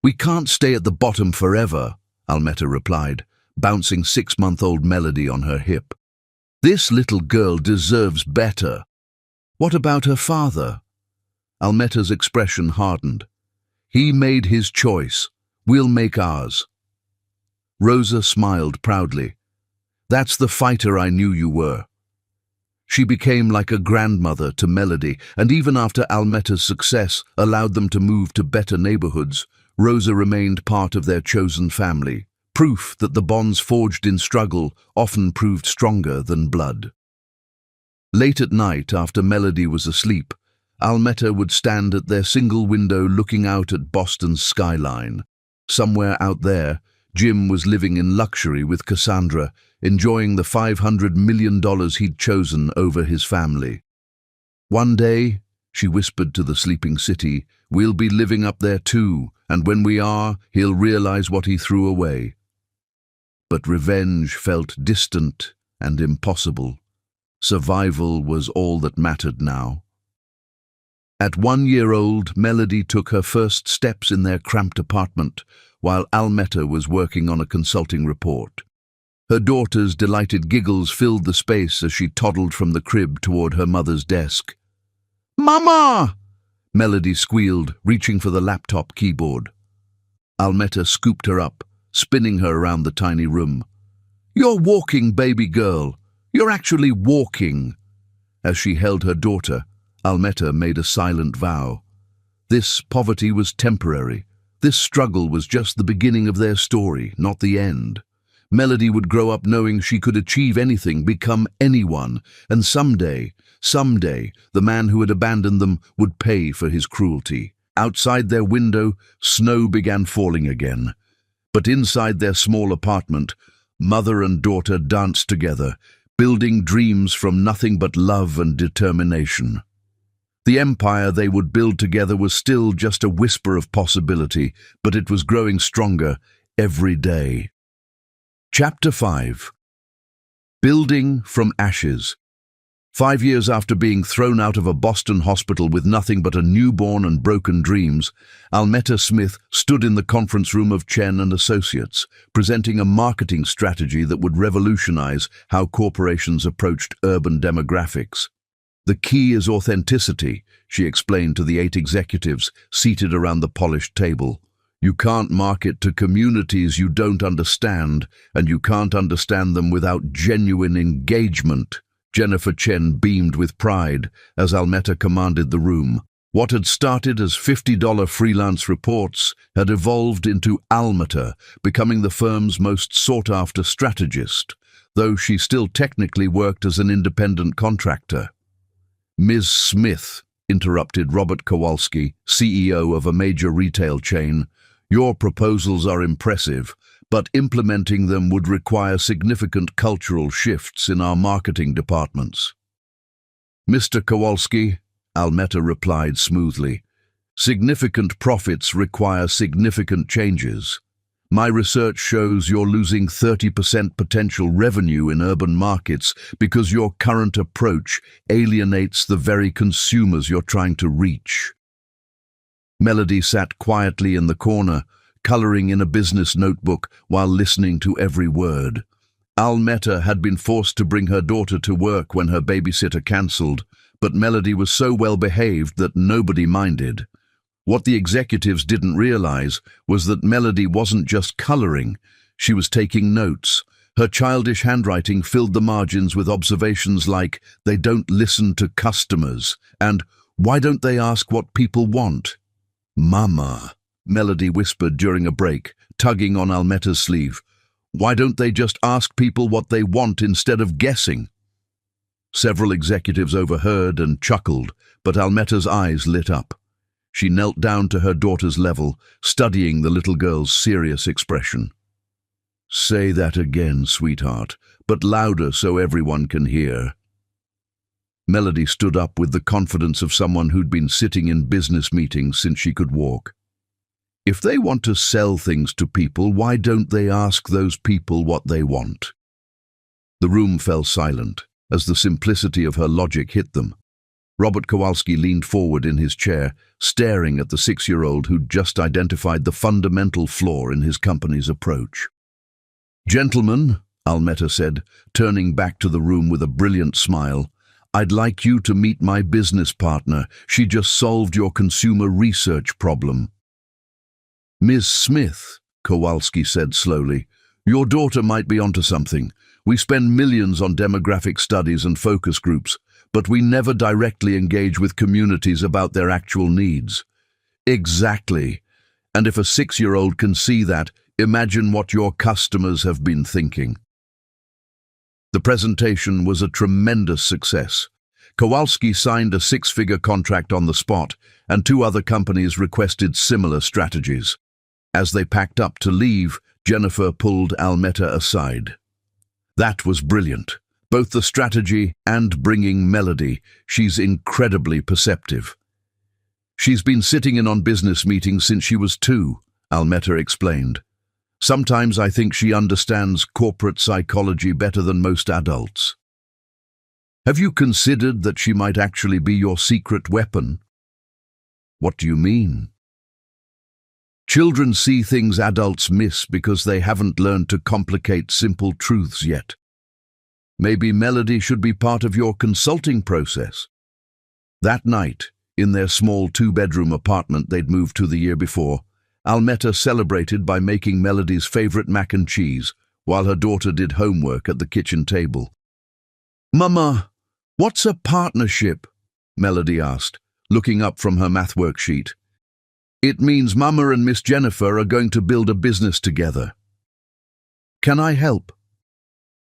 "We can't stay at the bottom forever," Almeta replied, bouncing 6-month-old Melody on her hip. "This little girl deserves better." "What about her father?" Almeta's expression hardened. "He made his choice. We'll make ours." Rosa smiled proudly. "That's the fighter I knew you were." She became like a grandmother to Melody, and even after Almeta's success allowed them to move to better neighborhoods, Rosa remained part of their chosen family, proof that the bonds forged in struggle often proved stronger than blood. Late at night, after Melody was asleep, Almeta would stand at their single window looking out at Boston's skyline. Somewhere out there, Jim was living in luxury with Cassandra, enjoying the $500 million he'd chosen over his family. "One day," she whispered to the sleeping city, "we'll be living up there too, and when we are, he'll realize what he threw away." But revenge felt distant and impossible. Survival was all that mattered now. At 1 year old, Melody took her first steps in their cramped apartment, while Almeta was working on a consulting report. Her daughter's delighted giggles filled the space as she toddled from the crib toward her mother's desk. "Mama!" Melody squealed, reaching for the laptop keyboard. Almeta scooped her up, spinning her around the tiny room. "You're walking, baby girl. You're actually walking." As she held her daughter, Almeta made a silent vow. This poverty was temporary. This struggle was just the beginning of their story, not the end. Melody would grow up knowing she could achieve anything, become anyone, and someday, the man who had abandoned them would pay for his cruelty. Outside their window, snow began falling again. But inside their small apartment, mother and daughter danced together, building dreams from nothing but love and determination. The empire they would build together was still just a whisper of possibility, but it was growing stronger every day. Chapter 5. Building from Ashes. 5 years after being thrown out of a Boston hospital with nothing but a newborn and broken dreams, Almeta Smith stood in the conference room of Chen and Associates, presenting a marketing strategy that would revolutionize how corporations approached urban demographics. "The key is authenticity," she explained to the 8 executives seated around the polished table. "You can't market to communities you don't understand, and you can't understand them without genuine engagement." Jennifer Chen beamed with pride as Almeta commanded the room. What had started as $50 freelance reports had evolved into Almeta, becoming the firm's most sought-after strategist, though she still technically worked as an independent contractor. "Ms. Smith," interrupted Robert Kowalski, CEO of a major retail chain, "your proposals are impressive, but implementing them would require significant cultural shifts in our marketing departments." "Mr. Kowalski," Almeta replied smoothly, "significant profits require significant changes. My research shows you're losing 30% potential revenue in urban markets because your current approach alienates the very consumers you're trying to reach." Melody sat quietly in the corner, coloring in a business notebook while listening to every word. Almeta had been forced to bring her daughter to work when her babysitter cancelled, but Melody was so well behaved that nobody minded. What the executives didn't realize was that Melody wasn't just coloring, she was taking notes. Her childish handwriting filled the margins with observations like, "They don't listen to customers," and "Why don't they ask what people want?" "Mama," Melody whispered during a break, tugging on Almeta's sleeve. "Why don't they just ask people what they want instead of guessing?" Several executives overheard and chuckled, but Almeta's eyes lit up. She knelt down to her daughter's level, studying the little girl's serious expression. "Say that again, sweetheart, but louder so everyone can hear." Melody stood up with the confidence of someone who'd been sitting in business meetings since she could walk. "If they want to sell things to people, why don't they ask those people what they want?" The room fell silent, as the simplicity of her logic hit them. Robert Kowalski leaned forward in his chair, staring at the 6-year-old who'd just identified the fundamental flaw in his company's approach. "Gentlemen," Almeta said, turning back to the room with a brilliant smile, "I'd like you to meet my business partner. She just solved your consumer research problem." "Ms. Smith," Kowalski said slowly, "your daughter might be onto something. We spend millions on demographic studies and focus groups, but we never directly engage with communities about their actual needs." "Exactly. And if a 6-year-old can see that, imagine what your customers have been thinking." The presentation was a tremendous success. Kowalski signed a 6-figure contract on the spot, and 2 other companies requested similar strategies. As they packed up to leave, Jennifer pulled Almeta aside. "That was brilliant. Both the strategy and bringing Melody. She's incredibly perceptive." "She's been sitting in on business meetings since she was 2, Almeta explained. "Sometimes I think she understands corporate psychology better than most adults." "Have you considered that she might actually be your secret weapon?" "What do you mean?" "Children see things adults miss because they haven't learned to complicate simple truths yet. Maybe Melody should be part of your consulting process." That night, in their small 2-bedroom apartment they'd moved to the year before, Almeta celebrated by making Melody's favorite mac and cheese, while her daughter did homework at the kitchen table. "Mama, what's a partnership?" Melody asked, looking up from her math worksheet. "It means Mama and Miss Jennifer are going to build a business together." "Can I help?"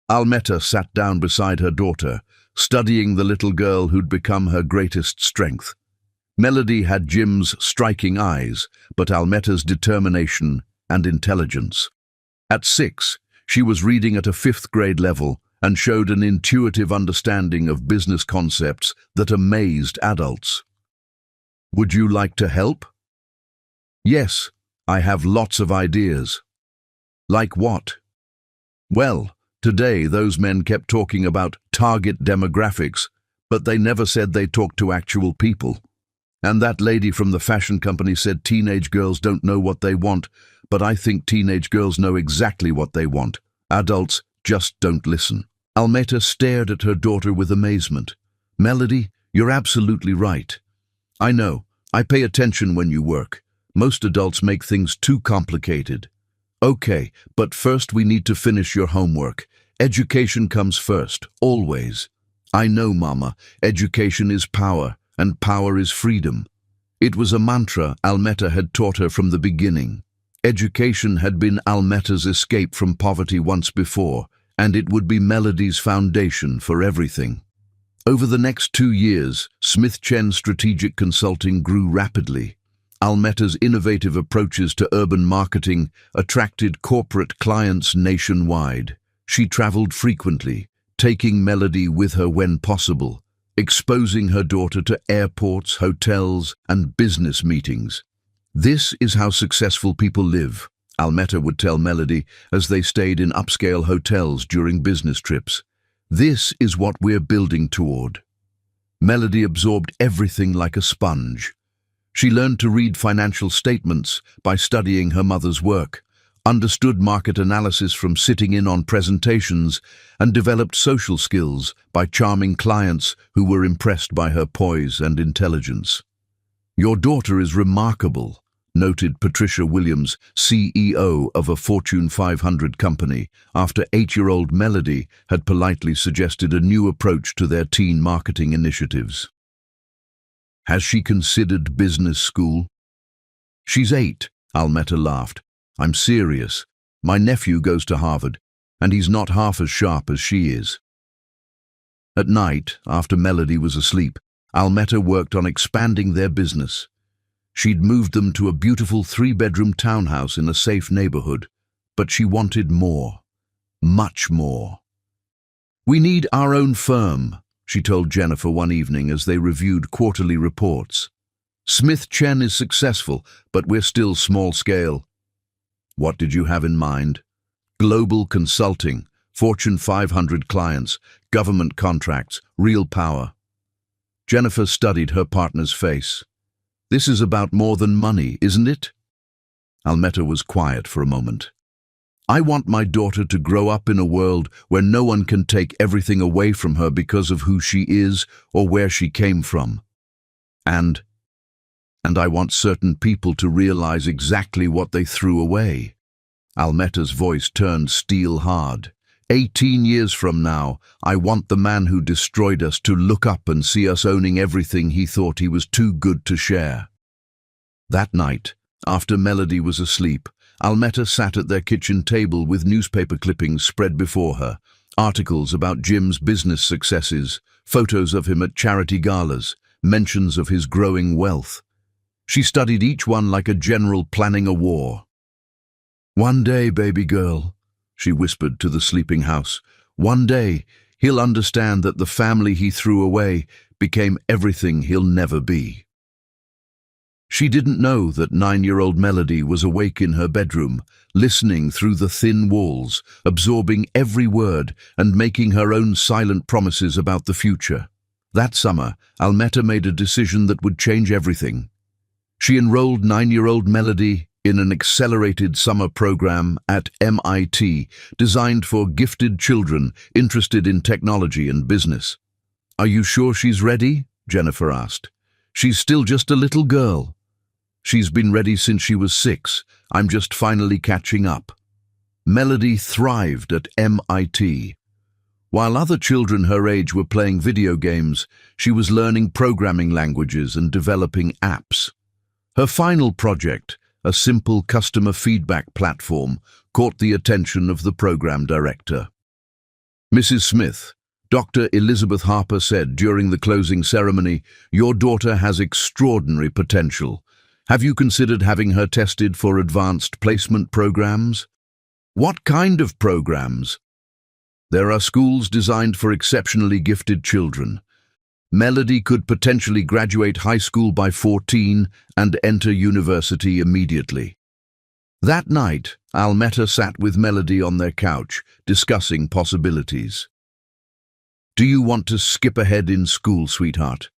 Almeta sat down beside her daughter, studying the little girl who'd become her greatest strength. Melody had Jim's striking eyes, but Almeta's determination and intelligence. At 6, she was reading at a 5th-grade level and showed an intuitive understanding of business concepts that amazed adults. "Would you like to help?" "Yes, I have lots of ideas." "Like what?" "Well, today those men kept talking about target demographics, but they never said they talked to actual people. And that lady from the fashion company said teenage girls don't know what they want, but I think teenage girls know exactly what they want. Adults just don't listen." Almeta stared at her daughter with amazement. "Melody, you're absolutely right. I know, I pay attention when you work. Most adults make things too complicated." "Okay, but first we need to finish your homework. Education comes first, always." "I know, Mama, education is power, and power is freedom." It was a mantra Almeta had taught her from the beginning. Education had been Almeta's escape from poverty once before, and it would be Melody's foundation for everything. Over the next 2 years, Smith Chen's strategic consulting grew rapidly. Almeta's innovative approaches to urban marketing attracted corporate clients nationwide. She traveled frequently, taking Melody with her when possible, exposing her daughter to airports, hotels, and business meetings. "This is how successful people live," Almeta would tell Melody as they stayed in upscale hotels during business trips. "This is what we're building toward." Melody absorbed everything like a sponge. She learned to read financial statements by studying her mother's work, understood market analysis from sitting in on presentations, and developed social skills by charming clients who were impressed by her poise and intelligence. "Your daughter is remarkable," noted Patricia Williams, CEO of a Fortune 500 company, after 8-year-old Melody had politely suggested a new approach to their teen marketing initiatives. Has she considered business school? She's 8, Almeta laughed. I'm serious. My nephew goes to Harvard, and he's not half as sharp as she is. At night, after Melody was asleep, Almeta worked on expanding their business. She'd moved them to a beautiful 3-bedroom townhouse in a safe neighborhood, but she wanted more. Much more. We need our own firm, she told Jennifer one evening as they reviewed quarterly reports. Smith Chen is successful, but we're still small scale. What did you have in mind? Global consulting, Fortune 500 clients, government contracts, real power. Jennifer studied her partner's face. This is about more than money, isn't it? Almeta was quiet for a moment. I want my daughter to grow up in a world where no one can take everything away from her because of who she is or where she came from. And I want certain people to realize exactly what they threw away. Almeta's voice turned steel hard. 18 years from now, I want the man who destroyed us to look up and see us owning everything he thought he was too good to share. That night, after Melody was asleep, Almeta sat at their kitchen table with newspaper clippings spread before her, articles about Jim's business successes, photos of him at charity galas, mentions of his growing wealth. She studied each one like a general planning a war. One day, baby girl, she whispered to the sleeping house, one day he'll understand that the family he threw away became everything he'll never be. She didn't know that 9-year-old Melody was awake in her bedroom, listening through the thin walls, absorbing every word and making her own silent promises about the future. That summer, Almeta made a decision that would change everything. She enrolled 9-year-old Melody in an accelerated summer program at MIT designed for gifted children interested in technology and business. Are you sure she's ready? Jennifer asked. She's still just a little girl. She's been ready since she was 6. I'm just finally catching up. Melody thrived at MIT. While other children her age were playing video games, she was learning programming languages and developing apps. Her final project, a simple customer feedback platform, caught the attention of the program director. Mrs. Smith, Dr. Elizabeth Harper said during the closing ceremony, your daughter has extraordinary potential. Have you considered having her tested for advanced placement programs? What kind of programs? There are schools designed for exceptionally gifted children. Melody could potentially graduate high school by 14 and enter university immediately. That night, Almeta sat with Melody on their couch, discussing possibilities. Do you want to skip ahead in school, sweetheart?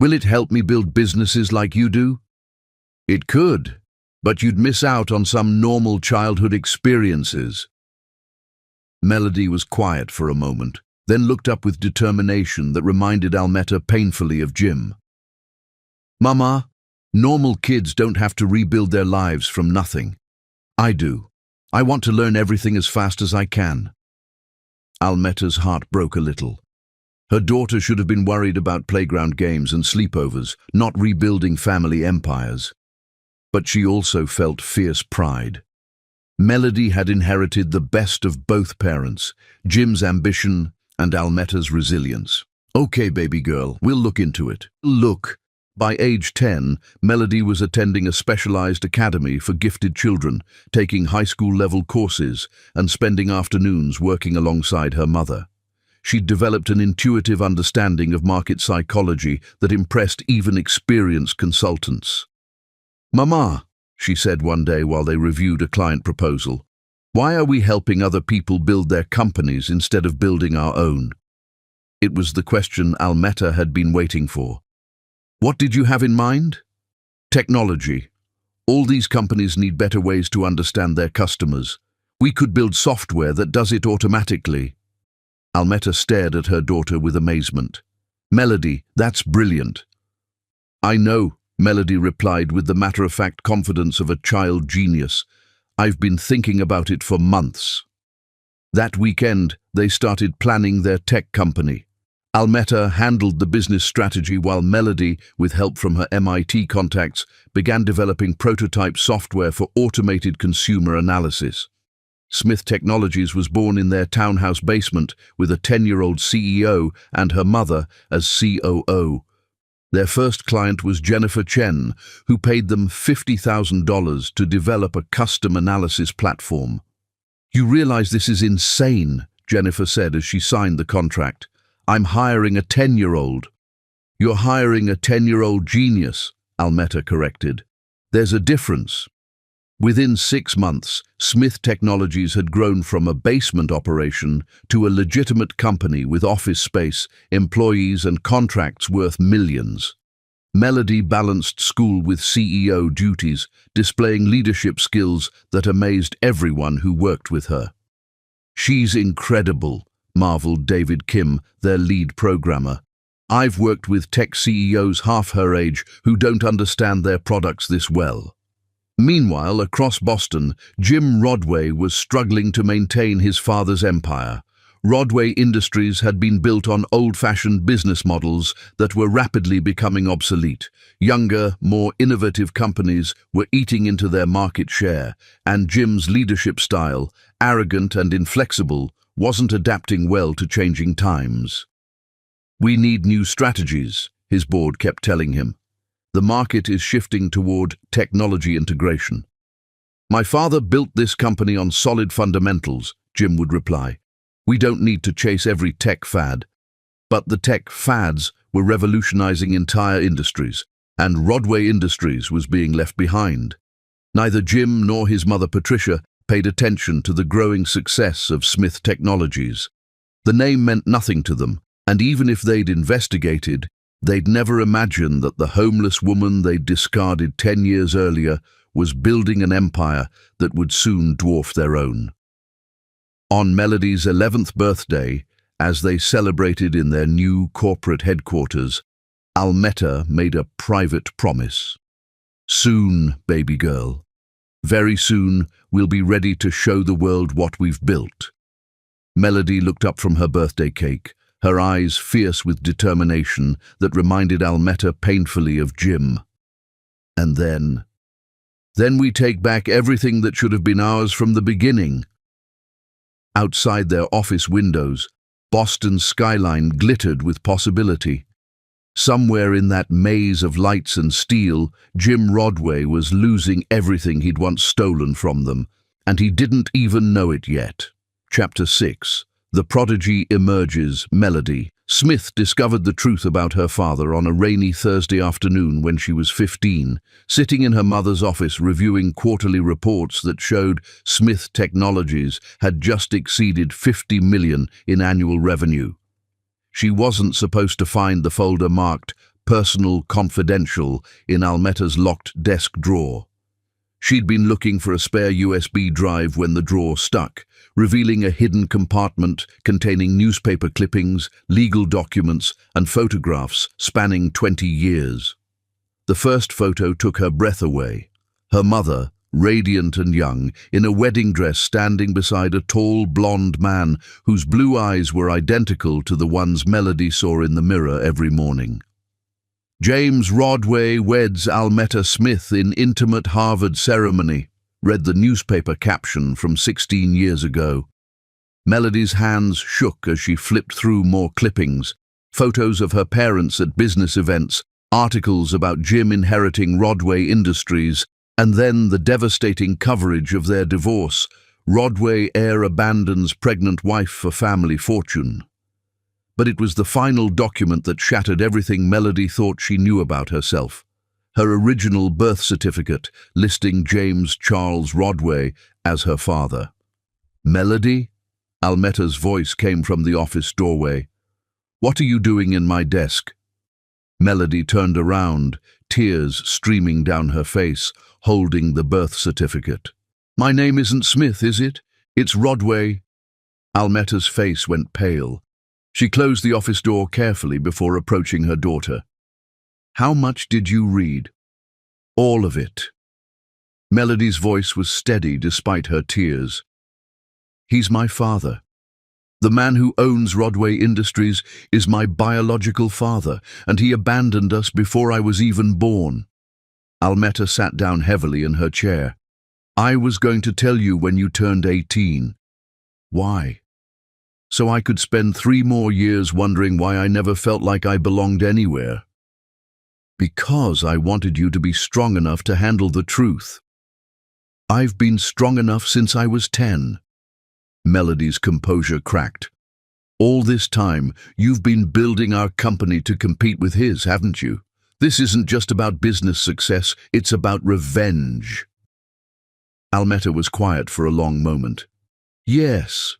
Will it help me build businesses like you do? It could, but you'd miss out on some normal childhood experiences. Melody was quiet for a moment, then looked up with determination that reminded Almeta painfully of Jim. Mama, normal kids don't have to rebuild their lives from nothing. I do. I want to learn everything as fast as I can. Almeta's heart broke a little. Her daughter should have been worried about playground games and sleepovers, not rebuilding family empires. But she also felt fierce pride. Melody had inherited the best of both parents, Jim's ambition and Almeta's resilience. Okay, baby girl, we'll look into it. Look. By age 10, Melody was attending a specialized academy for gifted children, taking high school-level courses and spending afternoons working alongside her mother. She'd developed an intuitive understanding of market psychology that impressed even experienced consultants. Mama, she said one day while they reviewed a client proposal, why are we helping other people build their companies instead of building our own? It was the question Almeta had been waiting for. What did you have in mind? Technology. All these companies need better ways to understand their customers. We could build software that does it automatically. Almeta stared at her daughter with amazement. Melody, that's brilliant. I know, Melody replied with the matter-of-fact confidence of a child genius. "I've been thinking about it for months." That weekend, they started planning their tech company. Almeta handled the business strategy while Melody, with help from her MIT contacts, began developing prototype software for automated consumer analysis. Smith Technologies was born in their townhouse basement with a 10-year-old CEO and her mother as COO. Their first client was Jennifer Chen, who paid them $50,000 to develop a custom analysis platform. "You realize this is insane," Jennifer said as she signed the contract. "I'm hiring a 10-year-old. "You're hiring a 10-year-old genius," Almeta corrected. "There's a difference." Within 6 months, Smith Technologies had grown from a basement operation to a legitimate company with office space, employees, and contracts worth millions. Melody balanced school with CEO duties, displaying leadership skills that amazed everyone who worked with her. "She's incredible," marveled David Kim, their lead programmer. "I've worked with tech CEOs half her age who don't understand their products this well." Meanwhile, across Boston, Jim Rodway was struggling to maintain his father's empire. Rodway Industries had been built on old-fashioned business models that were rapidly becoming obsolete. Younger, more innovative companies were eating into their market share, and Jim's leadership style, arrogant and inflexible, wasn't adapting well to changing times. "We need new strategies," his board kept telling him. "The market is shifting toward technology integration." "My father built this company on solid fundamentals," Jim would reply. "We don't need to chase every tech fad." But the tech fads were revolutionizing entire industries, and Rodway Industries was being left behind. Neither Jim nor his mother Patricia paid attention to the growing success of Smith Technologies. The name meant nothing to them, and even if they'd investigated, they'd never imagined that the homeless woman they'd discarded 10 years earlier was building an empire that would soon dwarf their own. On Melody's 11th birthday, as they celebrated in their new corporate headquarters, Almeta made a private promise. "Soon, baby girl. Very soon, we'll be ready to show the world what we've built." Melody looked up from her birthday cake, her eyes fierce with determination that reminded Almeta painfully of Jim. "And then we take back everything that should have been ours from the beginning." Outside their office windows, Boston's skyline glittered with possibility. Somewhere in that maze of lights and steel, Jim Rodway was losing everything he'd once stolen from them, and he didn't even know it yet. Chapter 6. The prodigy emerges. Melody. Smith discovered the truth about her father on a rainy Thursday afternoon when she was 15, sitting in her mother's office reviewing quarterly reports that showed Smith Technologies had just exceeded $50 million in annual revenue. She wasn't supposed to find the folder marked "Personal Confidential" in Almeta's locked desk drawer. She'd been looking for a spare USB drive when the drawer stuck, revealing a hidden compartment containing newspaper clippings, legal documents, and photographs spanning 20 years. The first photo took her breath away. Her mother, radiant and young, in a wedding dress standing beside a tall, blonde man whose blue eyes were identical to the ones Melody saw in the mirror every morning. "James Rodway weds Almeta Smith in intimate Harvard ceremony," read the newspaper caption from 16 years ago. Melody's hands shook as she flipped through more clippings, photos of her parents at business events, articles about Jim inheriting Rodway Industries, and then the devastating coverage of their divorce. Rodway heir abandons pregnant wife for family fortune. But it was the final document that shattered everything Melody thought she knew about herself. Her original birth certificate listing James Charles Rodway as her father. "Melody?" Almeta's voice came from the office doorway. "What are you doing in my desk?" Melody turned around, tears streaming down her face, holding the birth certificate. "My name isn't Smith, is it? It's Rodway." Almeta's face went pale. She closed the office door carefully before approaching her daughter. "How much did you read?" All of it. Melody's voice was steady despite her tears. He's my father. The man who owns Rodway Industries is my biological father, and he abandoned us before I was even born. Almeta sat down heavily in her chair. I was going to tell you when you turned 18. Why? So I could spend 3 more years wondering why I never felt like I belonged anywhere. Because I wanted you to be strong enough to handle the truth. I've been strong enough since I was 10. Melody's composure cracked. All this time, you've been building our company to compete with his, haven't you? This isn't just about business success, it's about revenge. Almeta was quiet for a long moment. Yes.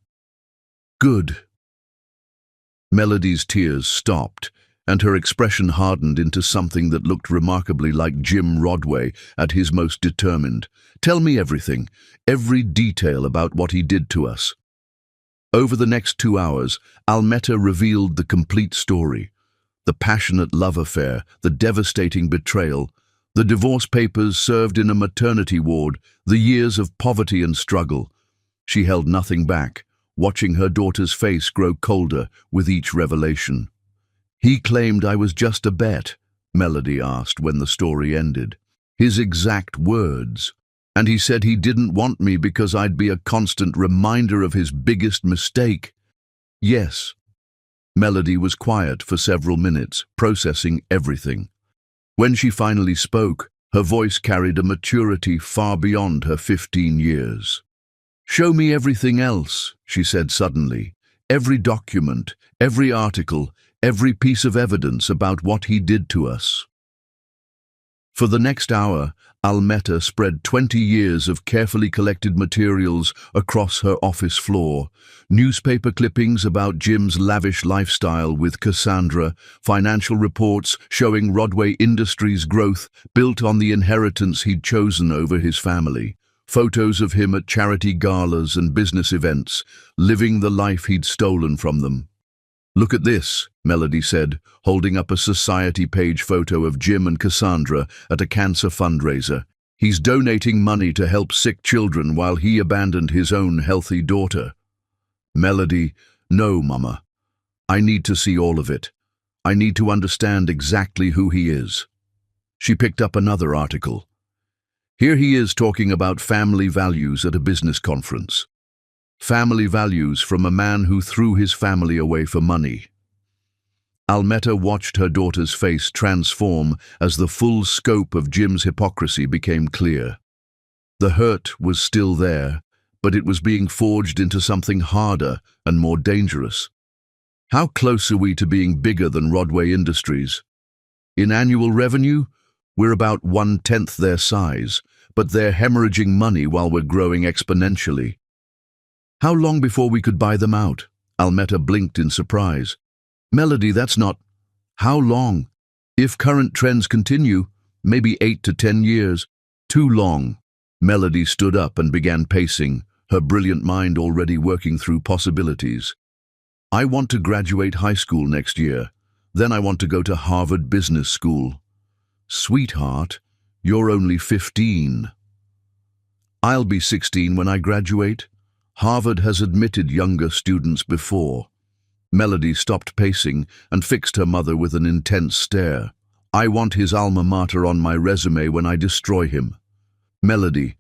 Good. Melody's tears stopped, and her expression hardened into something that looked remarkably like Jim Rodway at his most determined. Tell me everything, every detail about what he did to us. Over the next 2 hours, Almeta revealed the complete story. The passionate love affair, the devastating betrayal, the divorce papers served in a maternity ward, the years of poverty and struggle. She held nothing back, watching her daughter's face grow colder with each revelation. He claimed I was just a bet, Melody asked when the story ended. His exact words. And he said he didn't want me because I'd be a constant reminder of his biggest mistake. Yes. Melody was quiet for several minutes, processing everything. When she finally spoke, her voice carried a maturity far beyond her 15 years. Show me everything else, she said suddenly. Every document, every article, every piece of evidence about what he did to us. For the next hour, Almeta spread 20 years of carefully collected materials across her office floor. Newspaper clippings about Jim's lavish lifestyle with Cassandra, financial reports showing Rodway Industries' growth built on the inheritance he'd chosen over his family, photos of him at charity galas and business events, living the life he'd stolen from them. Look at this, Melody said, holding up a society page photo of Jim and Cassandra at a cancer fundraiser. He's donating money to help sick children while he abandoned his own healthy daughter. Melody, no, Mama. I need to see all of it. I need to understand exactly who he is. She picked up another article. Here he is talking about family values at a business conference. Family values from a man who threw his family away for money. Almeta watched her daughter's face transform as the full scope of Jim's hypocrisy became clear. The hurt was still there, but it was being forged into something harder and more dangerous. How close are we to being bigger than Rodway Industries? In annual revenue, we're about 1/10 their size, but they're hemorrhaging money while we're growing exponentially. How long before we could buy them out? Almeta blinked in surprise. Melody, that's not... How long? If current trends continue, maybe 8 to 10 years. Too long. Melody stood up and began pacing, her brilliant mind already working through possibilities. I want to graduate high school next year. Then I want to go to Harvard Business School. Sweetheart, you're only 15. I'll be 16 when I graduate. Harvard has admitted younger students before. Melody stopped pacing and fixed her mother with an intense stare. I want his alma mater on my resume when I destroy him. Melody,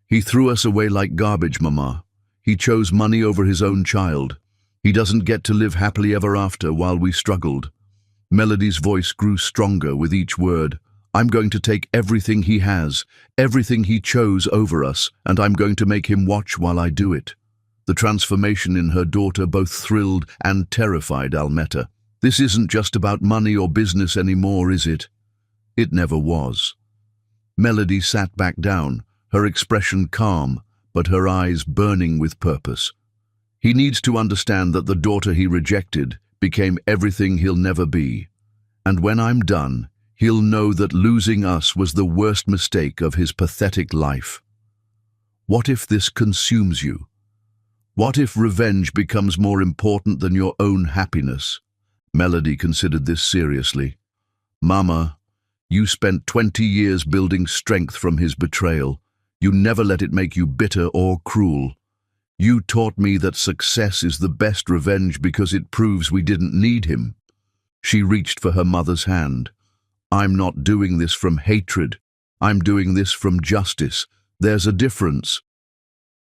he threw us away like garbage, Mama. He chose money over his own child. He doesn't get to live happily ever after while we struggled. Melody's voice grew stronger with each word. I'm going to take everything he has, everything he chose over us, and I'm going to make him watch while I do it. The transformation in her daughter both thrilled and terrified Almeta. This isn't just about money or business anymore, is it? It never was. Melody sat back down, her expression calm, but her eyes burning with purpose. He needs to understand that the daughter he rejected became everything he'll never be. And when I'm done, he'll know that losing us was the worst mistake of his pathetic life. What if this consumes you? What if revenge becomes more important than your own happiness? Melody considered this seriously. Mama, You spent 20 years building strength from his betrayal. You never let it make you bitter or cruel. You taught me that success is the best revenge because it proves we didn't need him." She reached for her mother's hand. "I'm not doing this from hatred. I'm doing this from justice. There's a difference."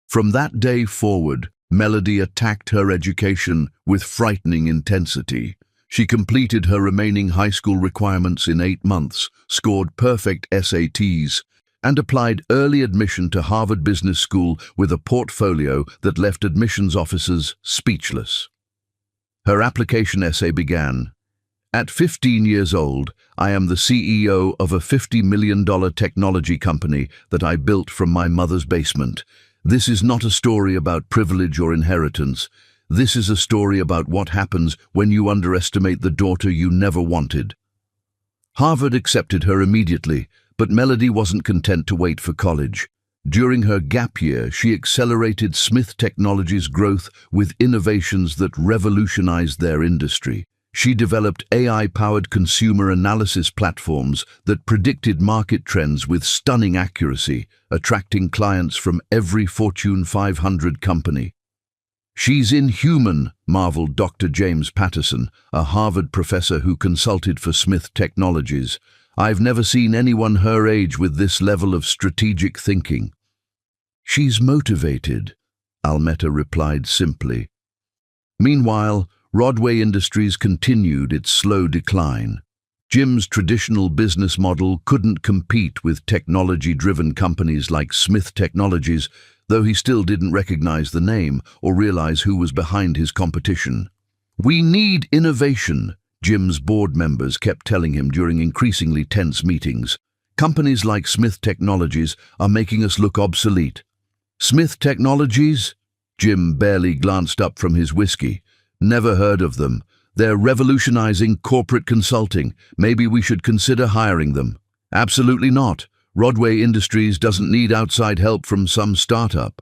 From that day forward, Melody attacked her education with frightening intensity. She completed her remaining high school requirements in 8 months, scored perfect SATs, and applied early admission to Harvard Business School with a portfolio that left admissions officers speechless. Her application essay began, "At 15 years old, I am the CEO of a $50 million technology company that I built from my mother's basement. This is not a story about privilege or inheritance. This is a story about what happens when you underestimate the daughter you never wanted." Harvard accepted her immediately, but Melody wasn't content to wait for college. During her gap year, she accelerated Smith Technologies' growth with innovations that revolutionized their industry. She developed AI-powered consumer analysis platforms that predicted market trends with stunning accuracy, attracting clients from every Fortune 500 company. "She's inhuman," marveled Dr. James Patterson, a Harvard professor who consulted for Smith Technologies. "I've never seen anyone her age with this level of strategic thinking." "She's motivated," Almeta replied simply. Meanwhile, Rodway Industries continued its slow decline. Jim's traditional business model couldn't compete with technology-driven companies like Smith Technologies, though he still didn't recognize the name or realize who was behind his competition. "We need innovation," Jim's board members kept telling him during increasingly tense meetings. "Companies like Smith Technologies are making us look obsolete." "Smith Technologies?" Jim barely glanced up from his whiskey. "Never heard of them. They're revolutionizing corporate consulting. Maybe we should consider hiring them." "Absolutely not. Rodway Industries doesn't need outside help from some startup."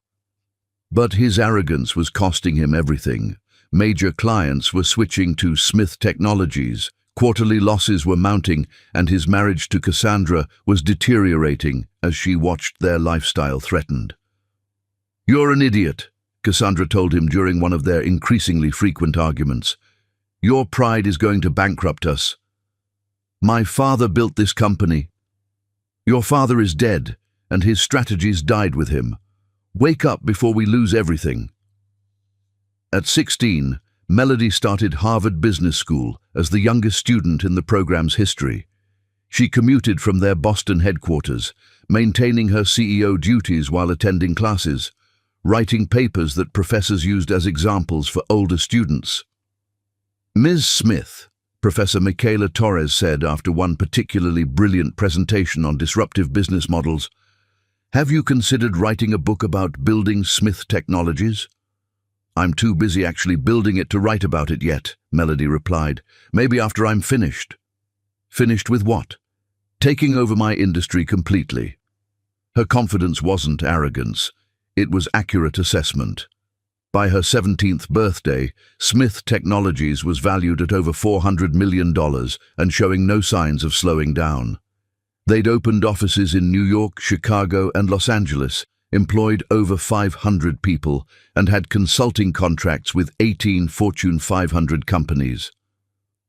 But his arrogance was costing him everything. Major clients were switching to Smith Technologies, quarterly losses were mounting, and his marriage to Cassandra was deteriorating as she watched their lifestyle threatened. "You're an idiot," Cassandra told him during one of their increasingly frequent arguments. "Your pride is going to bankrupt us. My father built this company. Your father is dead, and his strategies died with him. Wake up before we lose everything." At 16, Melody started Harvard Business School as the youngest student in the program's history. She commuted from their Boston headquarters, maintaining her CEO duties while attending classes, writing papers that professors used as examples for older students. "Ms. Smith," Professor Michaela Torres said after one particularly brilliant presentation on disruptive business models, "have you considered writing a book about building Smith Technologies?" "I'm too busy actually building it to write about it yet," Melody replied. "Maybe after I'm finished." "Finished with what?" "Taking over my industry completely." Her confidence wasn't arrogance. It was accurate assessment. By her 17th birthday, Smith Technologies was valued at over $400 million and showing no signs of slowing down. They'd opened offices in New York, Chicago, and Los Angeles, employed over 500 people, and had consulting contracts with 18 Fortune 500 companies.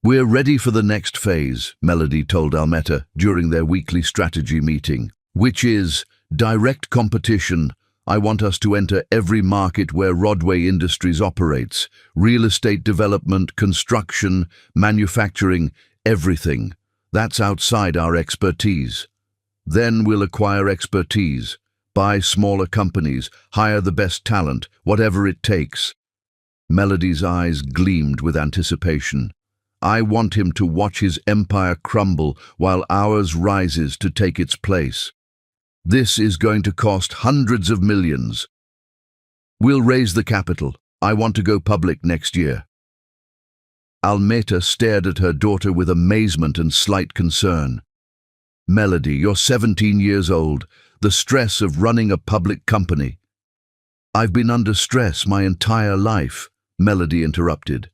"We're ready for the next phase," Melody told Almeta during their weekly strategy meeting, "which is direct competition. I want us to enter every market where Rodway Industries operates. Real estate development, construction, manufacturing, everything. That's outside our expertise. Then we'll acquire expertise, buy smaller companies, hire the best talent, whatever it takes." Melody's eyes gleamed with anticipation. "I want him to watch his empire crumble while ours rises to take its place. This is going to cost hundreds of millions. We'll raise the capital. I want to go public next year." Almeta stared at her daughter with amazement and slight concern. "Melody, you're 17 years old. The stress of running a public company." "I've been under stress my entire life," Melody interrupted.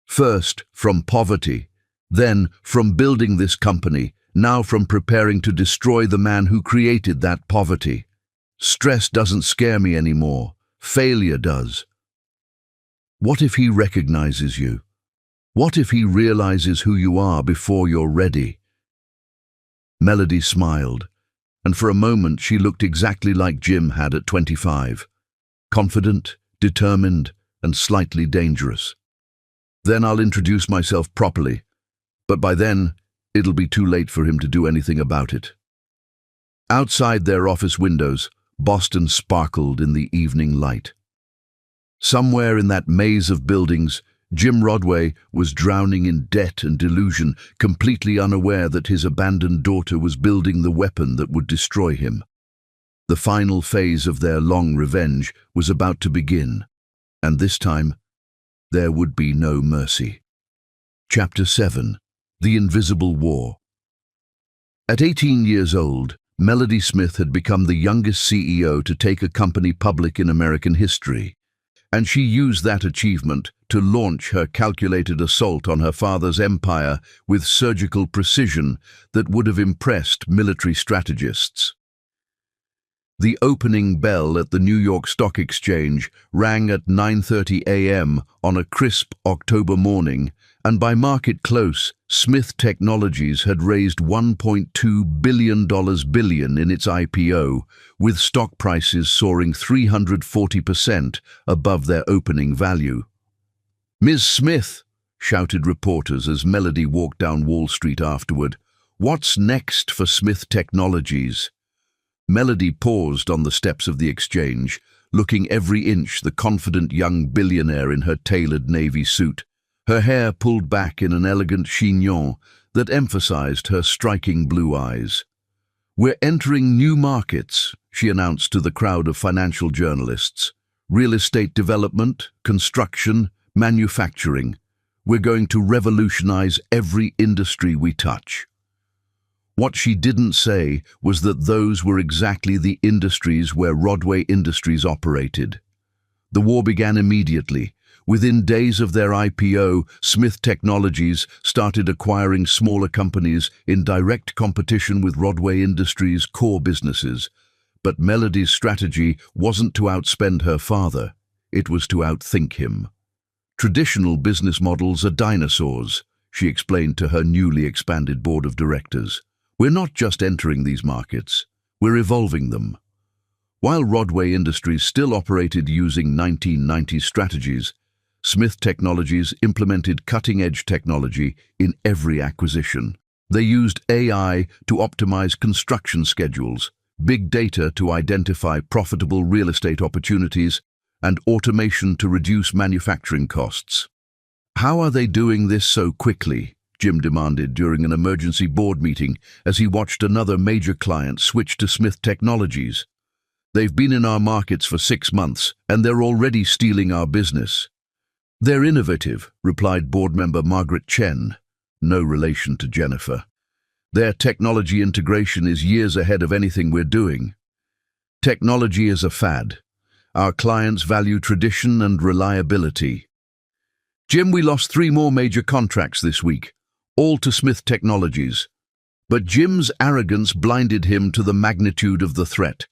"First, from poverty, then from building this company, now from preparing to destroy the man who created that poverty. Stress doesn't scare me anymore. Failure does. What if he recognizes you? What if he realizes who you are before you're ready? Melody smiled, and for a moment she looked exactly like Jim had at 25. Confident, determined, and slightly dangerous. Then I'll introduce myself properly, but by then, it'll be too late for him to do anything about it. Outside their office windows, Boston sparkled in the evening light. Somewhere in that maze of buildings, Jim Rodway was drowning in debt and delusion, completely unaware that his abandoned daughter was building the weapon that would destroy him. The final phase of their long revenge was about to begin, and this time, there would be no mercy. Chapter 7. The Invisible War. At 18 years old, Melody Smith had become the youngest CEO to take a company public in American history, and she used that achievement to launch her calculated assault on her father's empire with surgical precision that would have impressed military strategists. The opening bell at the New York Stock Exchange rang at 9:30 a.m. on a crisp October morning, and by market close, Smith Technologies had raised $1.2 billion in its IPO, with stock prices soaring 340% above their opening value. "Ms. Smith," shouted reporters as Melody walked down Wall Street afterward, "what's next for Smith Technologies?" Melody paused on the steps of the exchange, looking every inch the confident young billionaire in her tailored navy suit, her hair pulled back in an elegant chignon that emphasized her striking blue eyes. "We're entering new markets," she announced to the crowd of financial journalists. "Real estate development, construction, manufacturing. We're going to revolutionize every industry we touch." What she didn't say was that those were exactly the industries where Rodway Industries operated. The war began immediately. Within days of their IPO, Smith Technologies started acquiring smaller companies in direct competition with Rodway Industries' core businesses. But Melody's strategy wasn't to outspend her father, it was to outthink him. "Traditional business models are dinosaurs," she explained to her newly expanded board of directors. "We're not just entering these markets, we're evolving them." While Rodway Industries still operated using 1990s strategies, Smith Technologies implemented cutting-edge technology in every acquisition. They used AI to optimize construction schedules, big data to identify profitable real estate opportunities, and automation to reduce manufacturing costs. "How are they doing this so quickly?" Jim demanded during an emergency board meeting as he watched another major client switch to Smith Technologies. "They've been in our markets for 6 months, and they're already stealing our business." "They're innovative," replied board member Margaret Chen, no relation to Jennifer. "Their technology integration is years ahead of anything we're doing. Technology is a fad. Our clients value tradition and reliability." "Jim, we lost 3 more major contracts this week, all to Smith Technologies." But Jim's arrogance blinded him to the magnitude of the threat.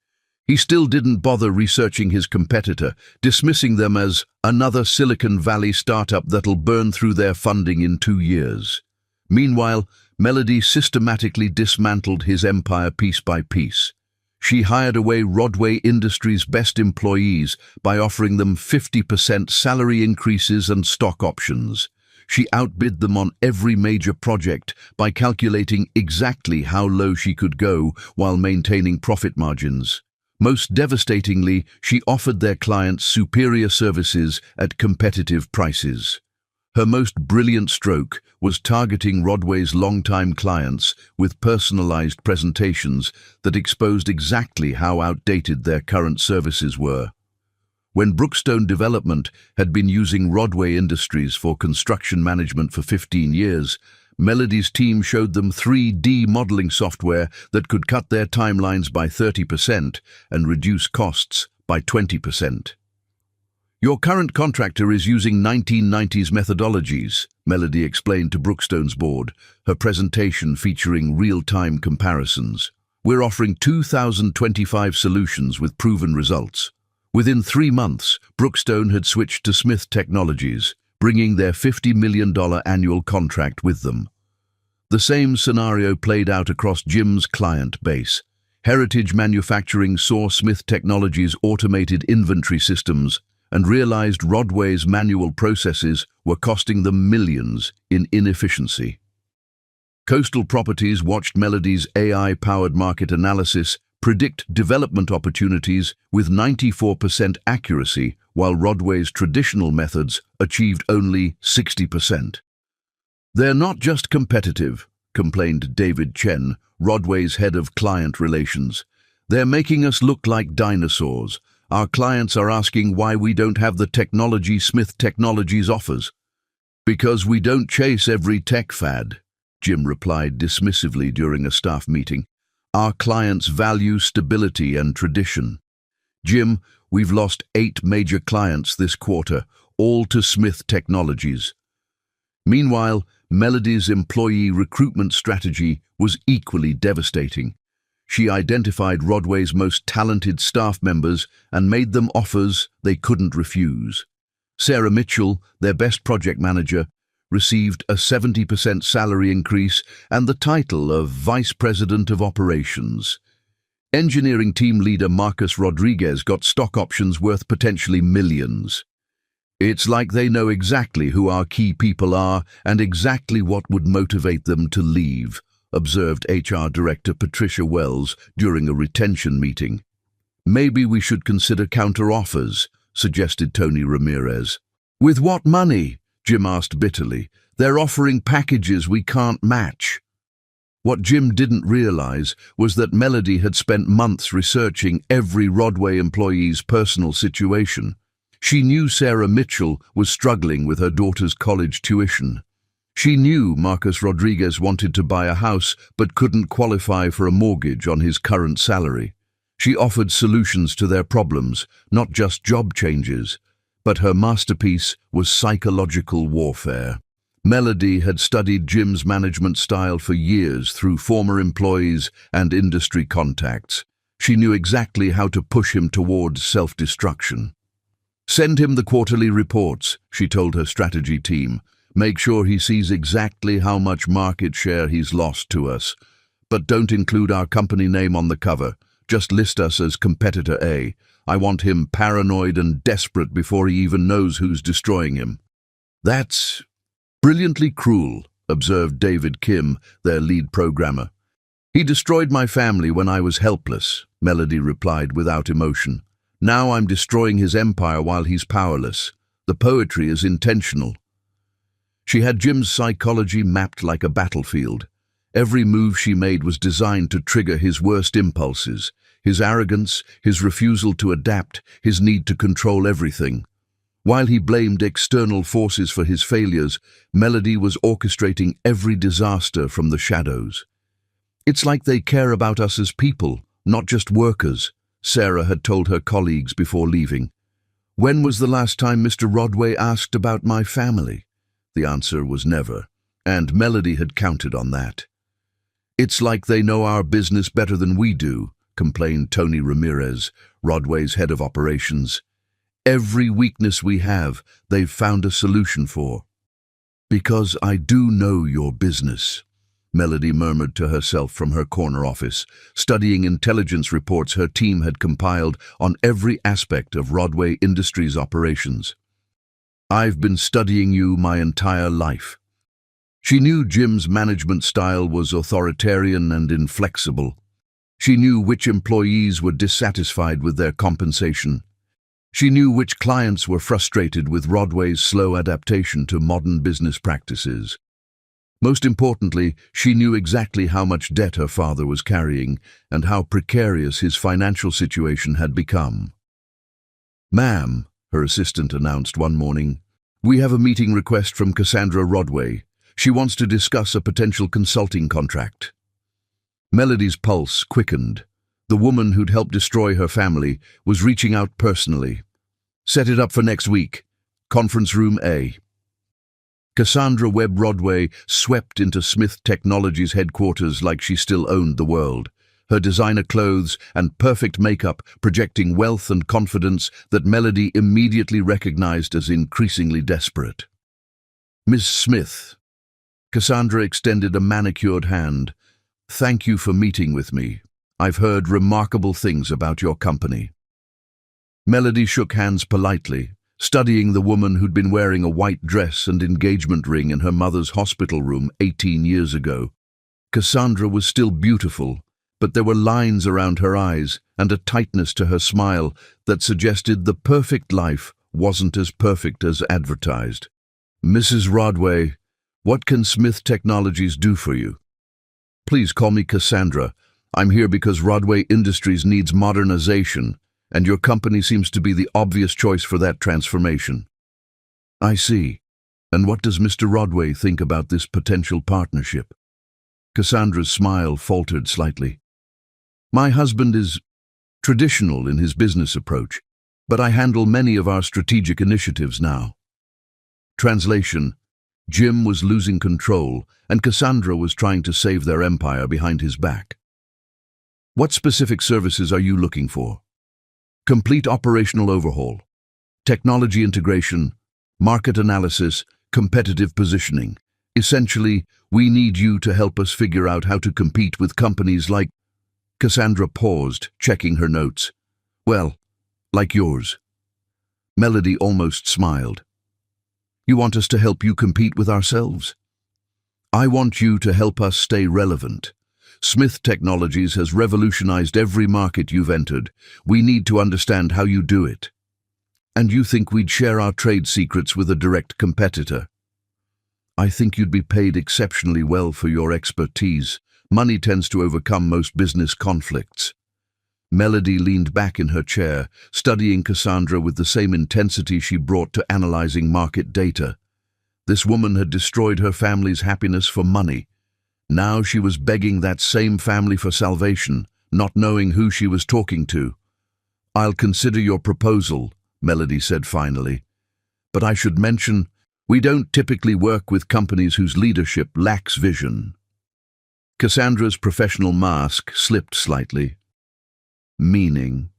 He still didn't bother researching his competitor, dismissing them as another Silicon Valley startup that'll burn through their funding in 2 years. Meanwhile, Melody systematically dismantled his empire piece by piece. She hired away Rodway Industries' best employees by offering them 50% salary increases and stock options. She outbid them on every major project by calculating exactly how low she could go while maintaining profit margins. Most devastatingly, she offered their clients superior services at competitive prices. Her most brilliant stroke was targeting Rodway's longtime clients with personalized presentations that exposed exactly how outdated their current services were. When Brookstone Development had been using Rodway Industries for construction management for 15 years, Melody's team showed them 3D modeling software that could cut their timelines by 30% and reduce costs by 20%. Your current contractor is using 1990s methodologies, Melody explained to Brookstone's board, her presentation featuring real-time comparisons. We're offering 2025 solutions with proven results. Within 3 months, Brookstone had switched to Smith Technologies, bringing their $50 million annual contract with them. The same scenario played out across Jim's client base. Heritage Manufacturing saw Smith Technologies' automated inventory systems and realized Rodway's manual processes were costing them millions in inefficiency. Coastal Properties watched Melody's AI-powered market analysis predict development opportunities with 94% accuracy, while Rodway's traditional methods achieved only 60%. They're not just competitive, complained David Chen, Rodway's head of client relations. They're making us look like dinosaurs. Our clients are asking why we don't have the technology Smith Technologies offers. Because we don't chase every tech fad, Jim replied dismissively during a staff meeting. Our clients value stability and tradition. Jim, we've lost 8 major clients this quarter, all to Smith Technologies. Meanwhile, Melody's employee recruitment strategy was equally devastating. She identified Rodway's most talented staff members and made them offers they couldn't refuse. Sarah Mitchell, their best project manager, received a 70% salary increase and the title of Vice President of Operations. Engineering team leader Marcus Rodriguez got stock options worth potentially millions. It's like they know exactly who our key people are and exactly what would motivate them to leave, observed HR Director Patricia Wells during a retention meeting. Maybe we should consider counter-offers, suggested Tony Ramirez. With what money? Jim asked bitterly. They're offering packages we can't match. What Jim didn't realize was that Melody had spent months researching every Rodway employee's personal situation. She knew Sarah Mitchell was struggling with her daughter's college tuition. She knew Marcus Rodriguez wanted to buy a house but couldn't qualify for a mortgage on his current salary. She offered solutions to their problems, not just job changes, but her masterpiece was psychological warfare. Melody had studied Jim's management style for years through former employees and industry contacts. She knew exactly how to push him towards self-destruction. Send him the quarterly reports, she told her strategy team. Make sure he sees exactly how much market share he's lost to us. But don't include our company name on the cover. Just list us as competitor A. I want him paranoid and desperate before he even knows who's destroying him. That's brilliantly cruel, observed David Kim, their lead programmer. He destroyed my family when I was helpless, Melody replied without emotion. Now I'm destroying his empire while he's powerless. The poetry is intentional. She had Jim's psychology mapped like a battlefield. Every move she made was designed to trigger his worst impulses, his arrogance, his refusal to adapt, his need to control everything. While he blamed external forces for his failures, Melody was orchestrating every disaster from the shadows. It's like they care about us as people, not just workers, Sarah had told her colleagues before leaving. When was the last time Mr. Rodway asked about my family? The answer was never, and Melody had counted on that. It's like they know our business better than we do, complained Tony Ramirez, Rodway's head of operations. Every weakness we have, they've found a solution for. Because I do know your business, Melody murmured to herself from her corner office, studying intelligence reports her team had compiled on every aspect of Rodway Industries' operations. I've been studying you my entire life. She knew Jim's management style was authoritarian and inflexible. She knew which employees were dissatisfied with their compensation. She knew which clients were frustrated with Rodway's slow adaptation to modern business practices. Most importantly, she knew exactly how much debt her father was carrying and how precarious his financial situation had become. "Ma'am," her assistant announced one morning, "we have a meeting request from Cassandra Rodway. She wants to discuss a potential consulting contract." Melody's pulse quickened. The woman who'd helped destroy her family was reaching out personally. Set it up for next week. Conference Room A. Cassandra Webb Rodway swept into Smith Technologies headquarters like she still owned the world, her designer clothes and perfect makeup projecting wealth and confidence that Melody immediately recognized as increasingly desperate. "Miss Smith." Cassandra extended a manicured hand. "Thank you for meeting with me. I've heard remarkable things about your company." Melody shook hands politely, studying the woman who'd been wearing a white dress and engagement ring in her mother's hospital room 18 years ago. Cassandra was still beautiful, but there were lines around her eyes and a tightness to her smile that suggested the perfect life wasn't as perfect as advertised. "Mrs. Rodway, what can Smith Technologies do for you?" "Please call me Cassandra. I'm here because Rodway Industries needs modernization, and your company seems to be the obvious choice for that transformation." "I see. And what does Mr. Rodway think about this potential partnership?" Cassandra's smile faltered slightly. "My husband is traditional in his business approach, but I handle many of our strategic initiatives now." Translation: Jim was losing control, and Cassandra was trying to save their empire behind his back. "What specific services are you looking for?" "Complete operational overhaul, technology integration, market analysis, competitive positioning. Essentially, we need you to help us figure out how to compete with companies like—" Cassandra paused, checking her notes. "Well, like yours." Melody almost smiled. "You want us to help you compete with ourselves?" "I want you to help us stay relevant. Smith Technologies has revolutionized every market you've entered. We need to understand how you do it." "And you think we'd share our trade secrets with a direct competitor?" "I think you'd be paid exceptionally well for your expertise. Money tends to overcome most business conflicts." Melody leaned back in her chair, studying Cassandra with the same intensity she brought to analyzing market data. This woman had destroyed her family's happiness for money. Now she was begging that same family for salvation, not knowing who she was talking to. "I'll consider your proposal," Melody said finally. "But I should mention, we don't typically work with companies whose leadership lacks vision." Cassandra's professional mask slipped slightly. "Meaning?"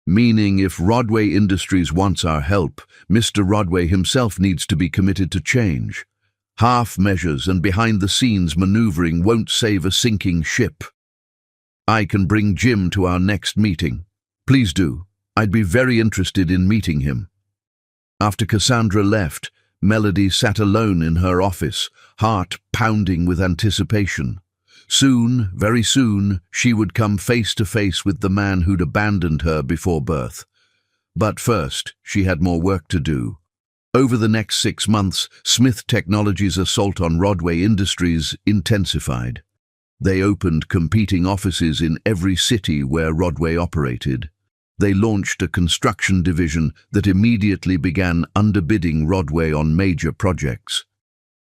"Meaning if Rodway Industries wants our help, Mr. Rodway himself needs to be committed to change. Half measures and behind-the-scenes maneuvering won't save a sinking ship." "I can bring Jim to our next meeting." "Please do. I'd be very interested in meeting him." After Cassandra left, Melody sat alone in her office, heart pounding with anticipation. Soon, very soon, she would come face to face with the man who'd abandoned her before birth. But first, she had more work to do. Over the next 6 months, Smith Technologies' assault on Rodway Industries intensified. They opened competing offices in every city where Rodway operated. They launched a construction division that immediately began underbidding Rodway on major projects.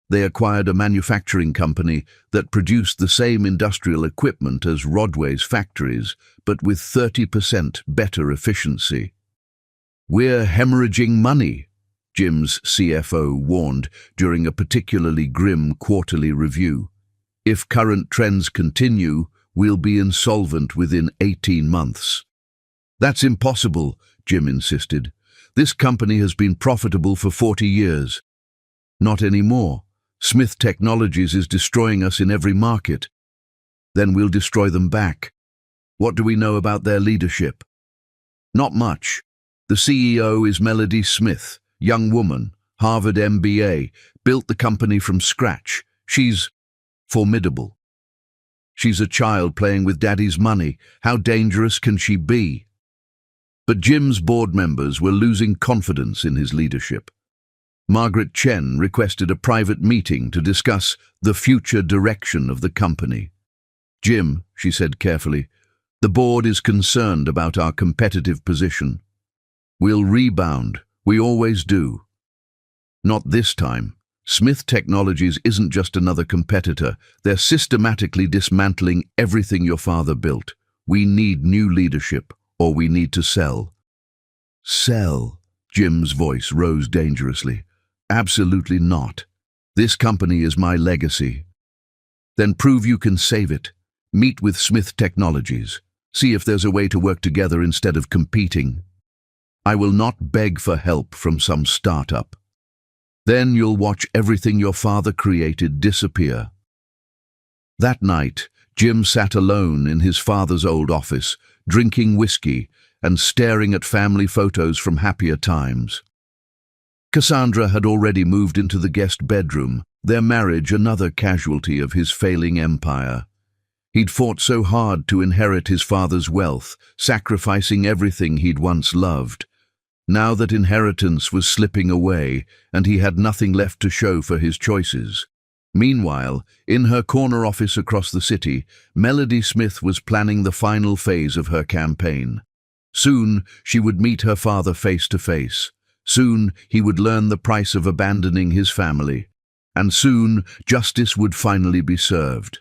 They acquired a manufacturing company that produced the same industrial equipment as Rodway's factories, but with 30% better efficiency. "We're hemorrhaging money," Jim's CFO warned during a particularly grim quarterly review. "If current trends continue, we'll be insolvent within 18 months. "That's impossible," Jim insisted. "This company has been profitable for 40 years. "Not anymore. Smith Technologies is destroying us in every market." "Then we'll destroy them back." "What do we know about their leadership?" "Not much. The CEO is Melody Smith. Young woman, Harvard MBA, built the company from scratch. She's formidable." "She's a child playing with daddy's money. How dangerous can she be?" But Jim's board members were losing confidence in his leadership. Margaret Chen requested a private meeting to discuss the future direction of the company. "Jim," she said carefully, "the board is concerned about our competitive position. We'll rebound. We always do." "Not this time. Smith Technologies isn't just another competitor. They're systematically dismantling everything your father built. We need new leadership, or we need to sell." Sell. Jim's voice rose dangerously. Absolutely not. This company is my legacy. Then prove you can save it. Meet with Smith Technologies. See if there's a way to work together instead of competing. I will not beg for help from some startup. Then you'll watch everything your father created disappear. That night, Jim sat alone in his father's old office, drinking whiskey and staring at family photos from happier times. Cassandra had already moved into the guest bedroom, their marriage another casualty of his failing empire. He'd fought so hard to inherit his father's wealth, sacrificing everything he'd once loved. Now that inheritance was slipping away, and he had nothing left to show for his choices. Meanwhile, in her corner office across the city, Melody Smith was planning the final phase of her campaign. Soon, she would meet her father face to face. Soon, he would learn the price of abandoning his family. And soon, justice would finally be served.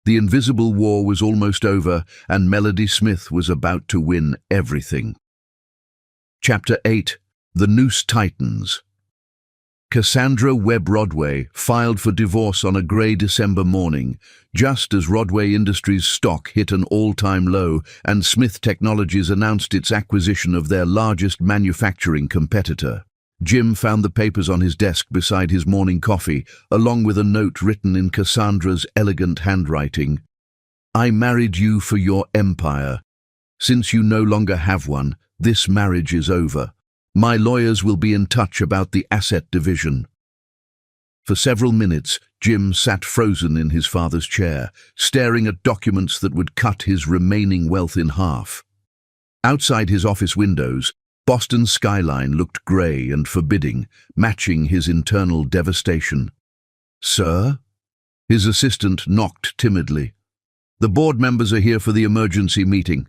The invisible war was almost over, and Melody Smith was about to win everything. Chapter 8. The Noose Tightens. Cassandra Webb Rodway filed for divorce on a grey December morning, just as Rodway Industries' stock hit an all-time low and Smith Technologies announced its acquisition of their largest manufacturing competitor. Jim found the papers on his desk beside his morning coffee, along with a note written in Cassandra's elegant handwriting. I married you for your empire. Since you no longer have one, this marriage is over. My lawyers will be in touch about the asset division. For several minutes, Jim sat frozen in his father's chair, staring at documents that would cut his remaining wealth in half. Outside his office windows, Boston's skyline looked grey and forbidding, matching his internal devastation. Sir? His assistant knocked timidly. The board members are here for the emergency meeting.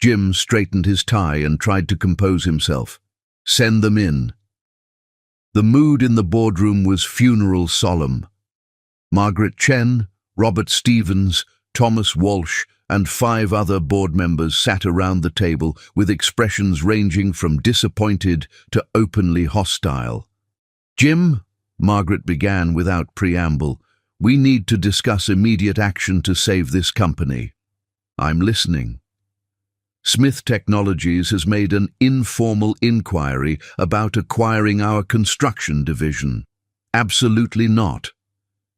Jim straightened his tie and tried to compose himself. Send them in. The mood in the boardroom was funeral solemn. Margaret Chen, Robert Stevens, Thomas Walsh, and 5 other board members sat around the table with expressions ranging from disappointed to openly hostile. Jim, Margaret began without preamble, we need to discuss immediate action to save this company. I'm listening. Smith Technologies has made an informal inquiry about acquiring our construction division. Absolutely not.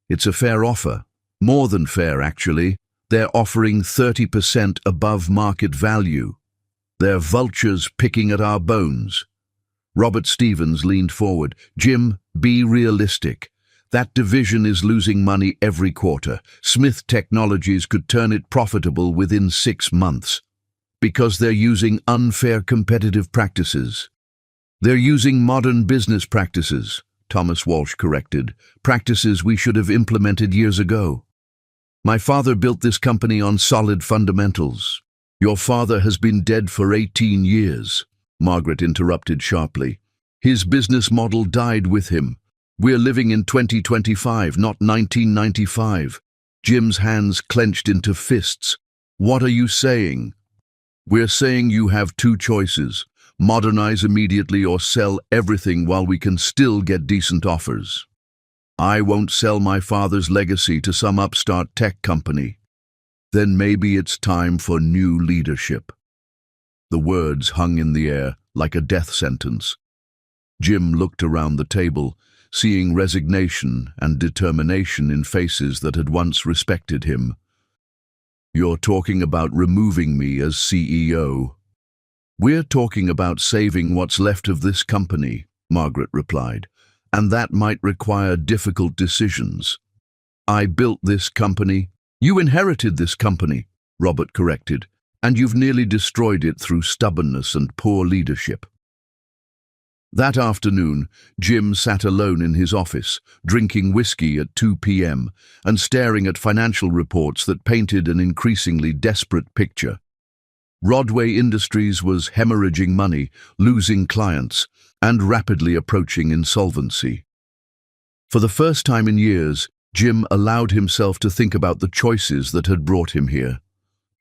It's a fair offer. More than fair, actually. They're offering 30% above market value. They're vultures picking at our bones. Robert Stevens leaned forward. Jim, be realistic. That division is losing money every quarter. Smith Technologies could turn it profitable within 6 months. Because they're using unfair competitive practices. They're using modern business practices, Thomas Walsh corrected. Practices we should have implemented years ago. My father built this company on solid fundamentals. Your father has been dead for 18 years, Margaret interrupted sharply. His business model died with him. We're living in 2025, not 1995. Jim's hands clenched into fists. What are you saying? We're saying you have 2 choices. Modernize immediately or sell everything while we can still get decent offers. I won't sell my father's legacy to some upstart tech company. Then maybe it's time for new leadership. The words hung in the air like a death sentence. Jim looked around the table, seeing resignation and determination in faces that had once respected him. You're talking about removing me as CEO. We're talking about saving what's left of this company, Margaret replied, and that might require difficult decisions. I built this company. You inherited this company, Robert corrected, and you've nearly destroyed it through stubbornness and poor leadership. That afternoon, Jim sat alone in his office, drinking whiskey at 2 p.m. and staring at financial reports that painted an increasingly desperate picture. Rodway Industries was hemorrhaging money, losing clients, and rapidly approaching insolvency. For the first time in years, Jim allowed himself to think about the choices that had brought him here.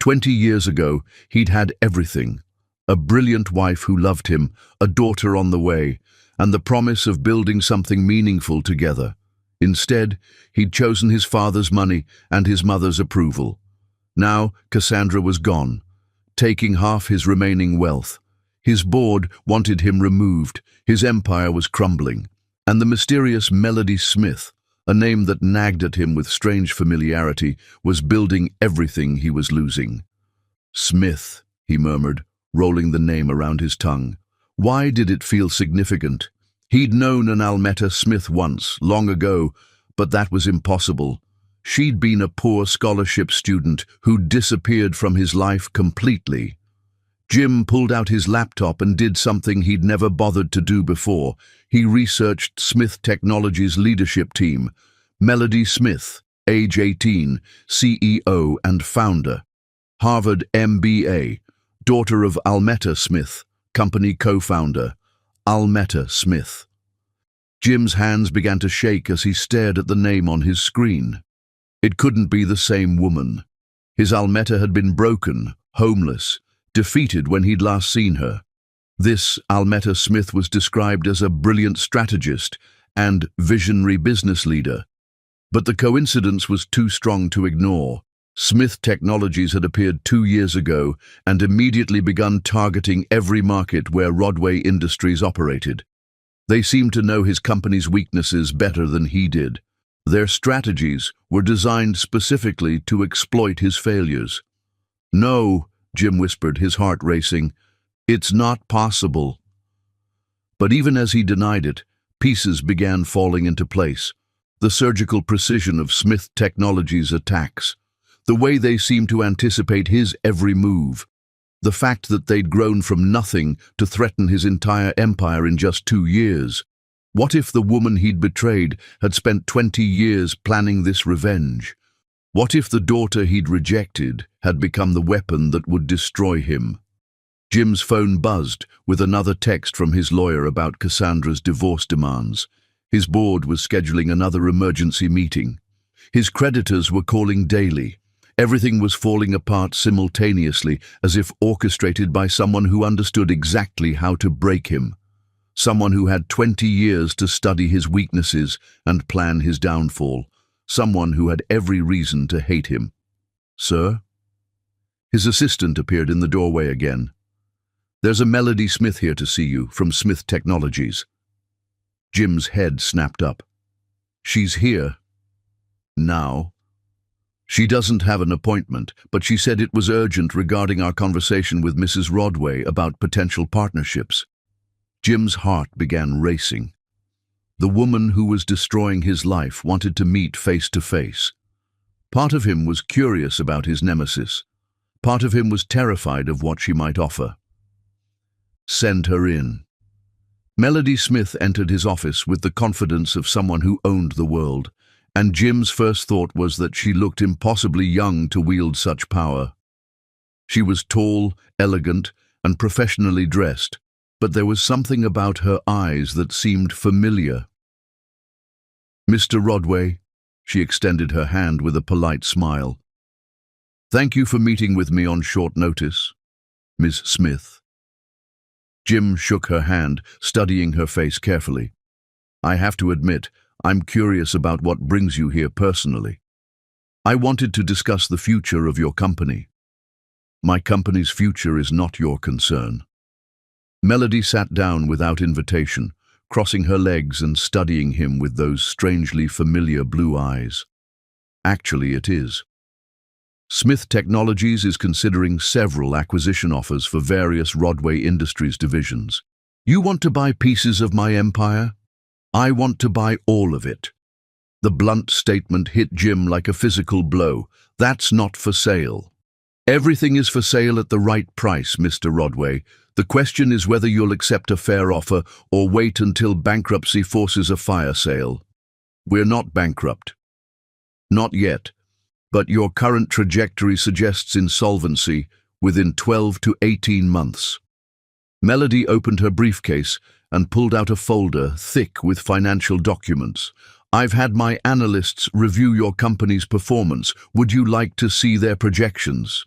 20 years ago, he'd had everything: a brilliant wife who loved him, a daughter on the way, and the promise of building something meaningful together. Instead, he'd chosen his father's money and his mother's approval. Now, Cassandra was gone, taking half his remaining wealth. His board wanted him removed, his empire was crumbling, and the mysterious Melody Smith, a name that nagged at him with strange familiarity, was building everything he was losing. Smith, he murmured, rolling the name around his tongue. Why did it feel significant? He'd known an Almetta Smith once, long ago, but that was impossible. She'd been a poor scholarship student who'd disappeared from his life completely. Jim pulled out his laptop and did something he'd never bothered to do before. He researched Smith Technologies' leadership team. Melody Smith, age 18, CEO and founder. Harvard MBA, daughter of Almetta Smith, company co-founder. Almetta Smith. Jim's hands began to shake as he stared at the name on his screen. It couldn't be the same woman. His Almetta had been broken, homeless, defeated when he'd last seen her. This Almetta Smith was described as a brilliant strategist and visionary business leader. But the coincidence was too strong to ignore. Smith Technologies had appeared 2 years ago and immediately begun targeting every market where Rodway Industries operated. They seemed to know his company's weaknesses better than he did. Their strategies were designed specifically to exploit his failures. "No," Jim whispered, his heart racing. "It's not possible." But even as he denied it, pieces began falling into place. The surgical precision of Smith Technologies' attacks, the way they seemed to anticipate his every move, the fact that they'd grown from nothing to threaten his entire empire in just 2 years. What if the woman he'd betrayed had spent 20 years planning this revenge? What if the daughter he'd rejected had become the weapon that would destroy him? Jim's phone buzzed with another text from his lawyer about Cassandra's divorce demands. His board was scheduling another emergency meeting. His creditors were calling daily. Everything was falling apart simultaneously, as if orchestrated by someone who understood exactly how to break him. Someone who had 20 years to study his weaknesses and plan his downfall. Someone who had every reason to hate him. "Sir?" His assistant appeared in the doorway again. "There's a Melody Smith here to see you, from Smith Technologies." Jim's head snapped up. "She's here. Now." "She doesn't have an appointment, but she said it was urgent regarding our conversation with Mrs. Rodway about potential partnerships." Jim's heart began racing. The woman who was destroying his life wanted to meet face to face. Part of him was curious about his nemesis. Part of him was terrified of what she might offer. "Send her in." Melody Smith entered his office with the confidence of someone who owned the world, and Jim's first thought was that she looked impossibly young to wield such power. She was tall, elegant, and professionally dressed, but there was something about her eyes that seemed familiar. "Mr. Rodway," she extended her hand with a polite smile. "Thank you for meeting with me on short notice, Ms. Smith." Jim shook her hand, studying her face carefully. "I have to admit, I'm curious about what brings you here personally. I wanted to discuss the future of your company." "My company's future is not your concern." Melody sat down without invitation, crossing her legs and studying him with those strangely familiar blue eyes. "Actually, it is. Smith Technologies is considering several acquisition offers for various Rodway Industries divisions. You want to buy pieces of my empire? I want to buy all of it." The blunt statement hit Jim like a physical blow. "That's not for sale." "Everything is for sale at the right price, Mr. Rodway. The question is whether you'll accept a fair offer or wait until bankruptcy forces a fire sale." "We're not bankrupt." "Not yet, but your current trajectory suggests insolvency within 12 to 18 months. Melody opened her briefcase and pulled out a folder thick with financial documents. "I've had my analysts review your company's performance. Would you like to see their projections?"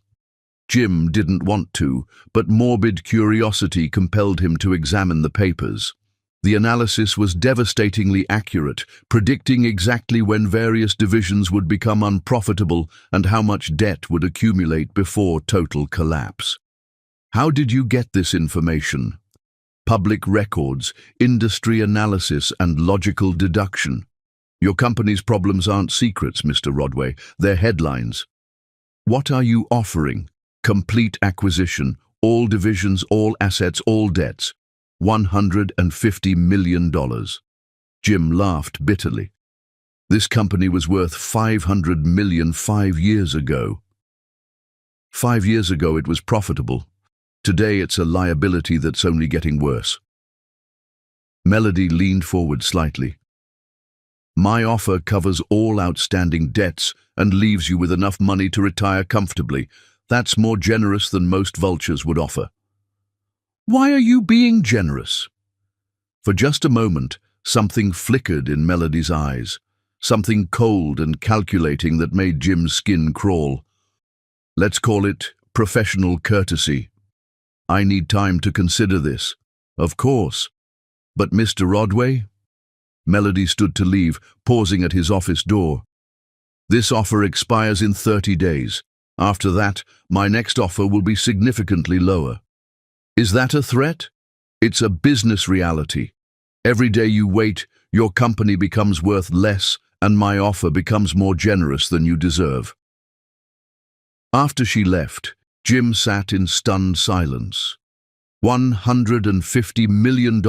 Jim didn't want to, but morbid curiosity compelled him to examine the papers. The analysis was devastatingly accurate, predicting exactly when various divisions would become unprofitable and how much debt would accumulate before total collapse. How did you get this information? Public records, industry analysis, and logical deduction. Your company's problems aren't secrets, Mr. Rodway. They're headlines. What are you offering? Complete acquisition, all divisions, all assets, all debts. $150 million. Jim laughed bitterly. This company was worth $500 million 5 years ago. 5 years ago it was profitable. Today it's a liability that's only getting worse. Melody leaned forward slightly. My offer covers all outstanding debts and leaves you with enough money to retire comfortably. That's more generous than most vultures would offer. Why are you being generous? For just a moment, something flickered in Melody's eyes, something cold and calculating that made Jim's skin crawl. Let's call it professional courtesy. I need time to consider this. Of course. But Mr. Rodway? Melody stood to leave, pausing at his office door. This offer expires in 30 days. After that, my next offer will be significantly lower. Is that a threat? It's a business reality. Every day you wait, your company becomes worth less, and my offer becomes more generous than you deserve. After she left, Jim sat in stunned silence. $150 million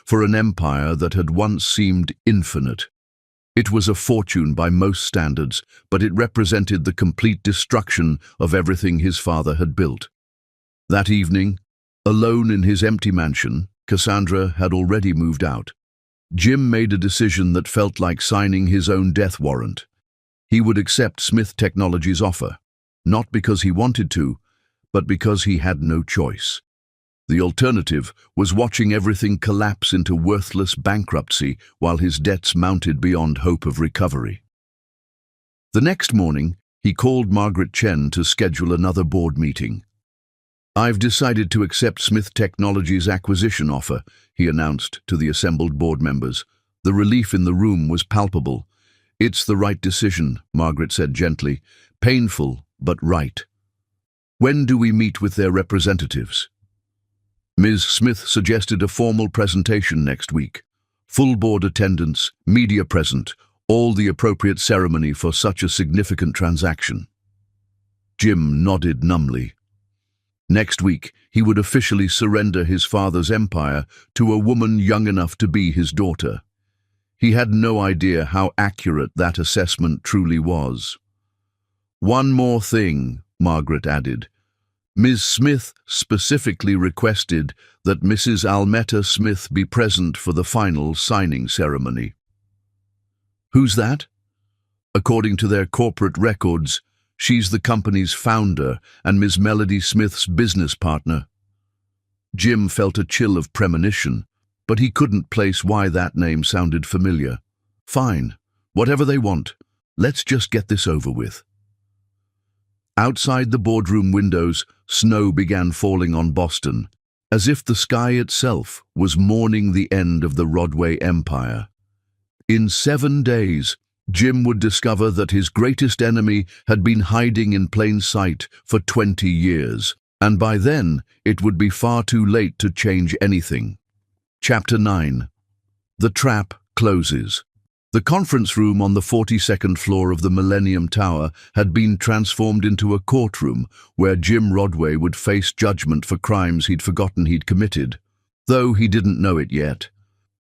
for an empire that had once seemed infinite. It was a fortune by most standards, but it represented the complete destruction of everything his father had built. That evening, alone in his empty mansion, Cassandra had already moved out. Jim made a decision that felt like signing his own death warrant. He would accept Smith Technologies' offer, not because he wanted to, but because he had no choice. The alternative was watching everything collapse into worthless bankruptcy while his debts mounted beyond hope of recovery. The next morning, he called Margaret Chen to schedule another board meeting. I've decided to accept Smith Technologies' acquisition offer, he announced to the assembled board members. The relief in the room was palpable. It's the right decision, Margaret said gently. Painful, but right. When do we meet with their representatives? Ms. Smith suggested a formal presentation next week. Full board attendance, media present, all the appropriate ceremony for such a significant transaction. Jim nodded numbly. Next week, he would officially surrender his father's empire to a woman young enough to be his daughter. He had no idea how accurate that assessment truly was. One more thing, Margaret added. Ms. Smith specifically requested that Mrs. Almetta Smith be present for the final signing ceremony. Who's that? According to their corporate records, she's the company's founder and Ms. Melody Smith's business partner. Jim felt a chill of premonition, but he couldn't place why that name sounded familiar. Fine, whatever they want. Let's just get this over with. Outside the boardroom windows, snow began falling on Boston, as if the sky itself was mourning the end of the Rodway Empire. In 7 days, Jim would discover that his greatest enemy had been hiding in plain sight for 20 years, and by then it would be far too late to change anything. Chapter 9. The Trap Closes. The conference room on the 42nd floor of the Millennium Tower had been transformed into a courtroom where Jim Rodway would face judgment for crimes he'd forgotten he'd committed, though he didn't know it yet.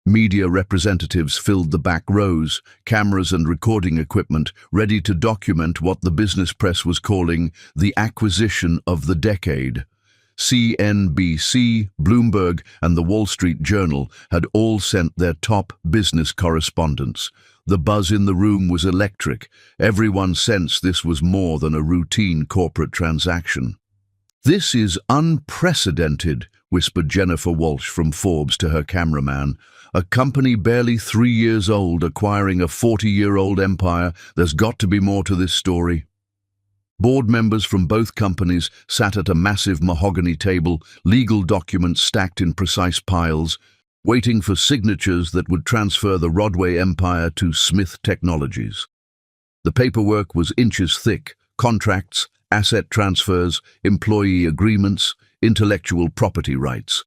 Media representatives filled the back rows, cameras and recording equipment, ready to document what the business press was calling the acquisition of the decade. CNBC, Bloomberg, and the Wall Street Journal had all sent their top business correspondents. The buzz in the room was electric. Everyone sensed this was more than a routine corporate transaction. "This is unprecedented," whispered Jennifer Walsh from Forbes to her cameraman. "A company barely 3 years old acquiring a 40-year-old empire. There's got to be more to this story." Board members from both companies sat at a massive mahogany table, legal documents stacked in precise piles, waiting for signatures that would transfer the Rodway empire to Smith Technologies. The paperwork was inches thick: contracts, asset transfers, employee agreements, intellectual property rights.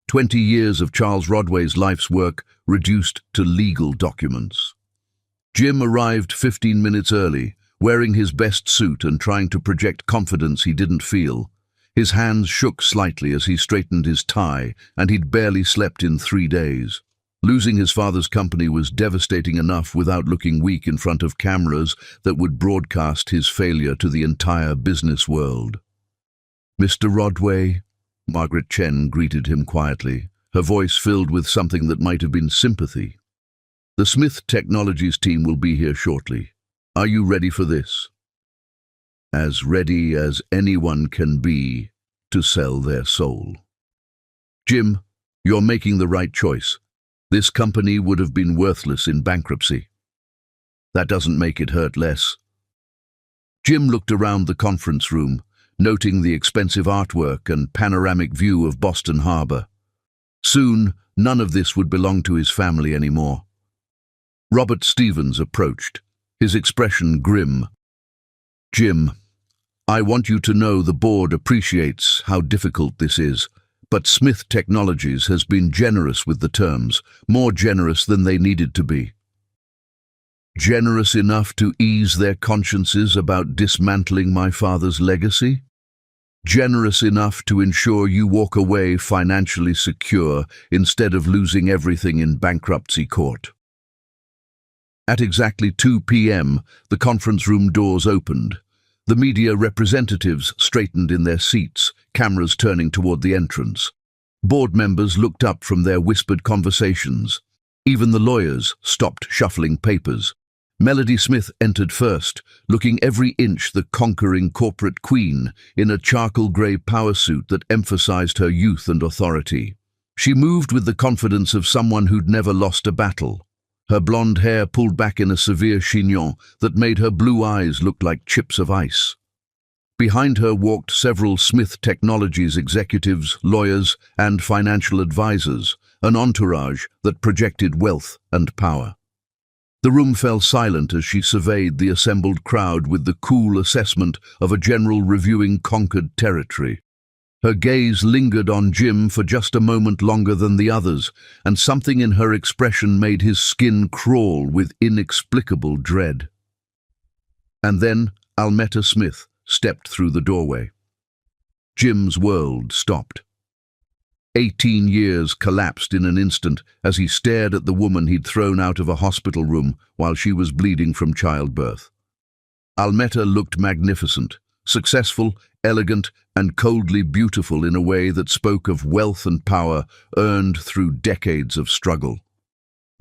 20 years of Charles Rodway's life's work reduced to legal documents. Jim arrived 15 minutes early, wearing his best suit and trying to project confidence he didn't feel. His hands shook slightly as he straightened his tie, and he'd barely slept in 3 days. Losing his father's company was devastating enough without looking weak in front of cameras that would broadcast his failure to the entire business world. "Mr. Rodway," Margaret Chen greeted him quietly, her voice filled with something that might have been sympathy. "The Smith Technologies team will be here shortly. Are you ready for this?" "As ready as anyone can be to sell their soul." "Jim, you're making the right choice. This company would have been worthless in bankruptcy. That doesn't make it hurt less." Jim looked around the conference room, noting the expensive artwork and panoramic view of Boston Harbor. Soon, none of this would belong to his family anymore. Robert Stevens approached, his expression grim. "Jim, I want you to know the board appreciates how difficult this is, but Smith Technologies has been generous with the terms, more generous than they needed to be. Generous enough to ease their consciences about dismantling my father's legacy? Generous enough to ensure you walk away financially secure instead of losing everything in bankruptcy court." At exactly 2 p.m., the conference room doors opened. The media representatives straightened in their seats, cameras turning toward the entrance. Board members looked up from their whispered conversations. Even the lawyers stopped shuffling papers. Melody Smith entered first, looking every inch the conquering corporate queen in a charcoal-grey power suit that emphasized her youth and authority. She moved with the confidence of someone who'd never lost a battle. Her blonde hair pulled back in a severe chignon that made her blue eyes look like chips of ice. Behind her walked several Smith Technologies executives, lawyers, and financial advisors, an entourage that projected wealth and power. The room fell silent as she surveyed the assembled crowd with the cool assessment of a general reviewing conquered territory. Her gaze lingered on Jim for just a moment longer than the others, and something in her expression made his skin crawl with inexplicable dread. And then Almeta Smith stepped through the doorway. Jim's world stopped. 18 years collapsed in an instant as he stared at the woman he'd thrown out of a hospital room while she was bleeding from childbirth. Almeta looked magnificent, successful, elegant, and coldly beautiful in a way that spoke of wealth and power earned through decades of struggle.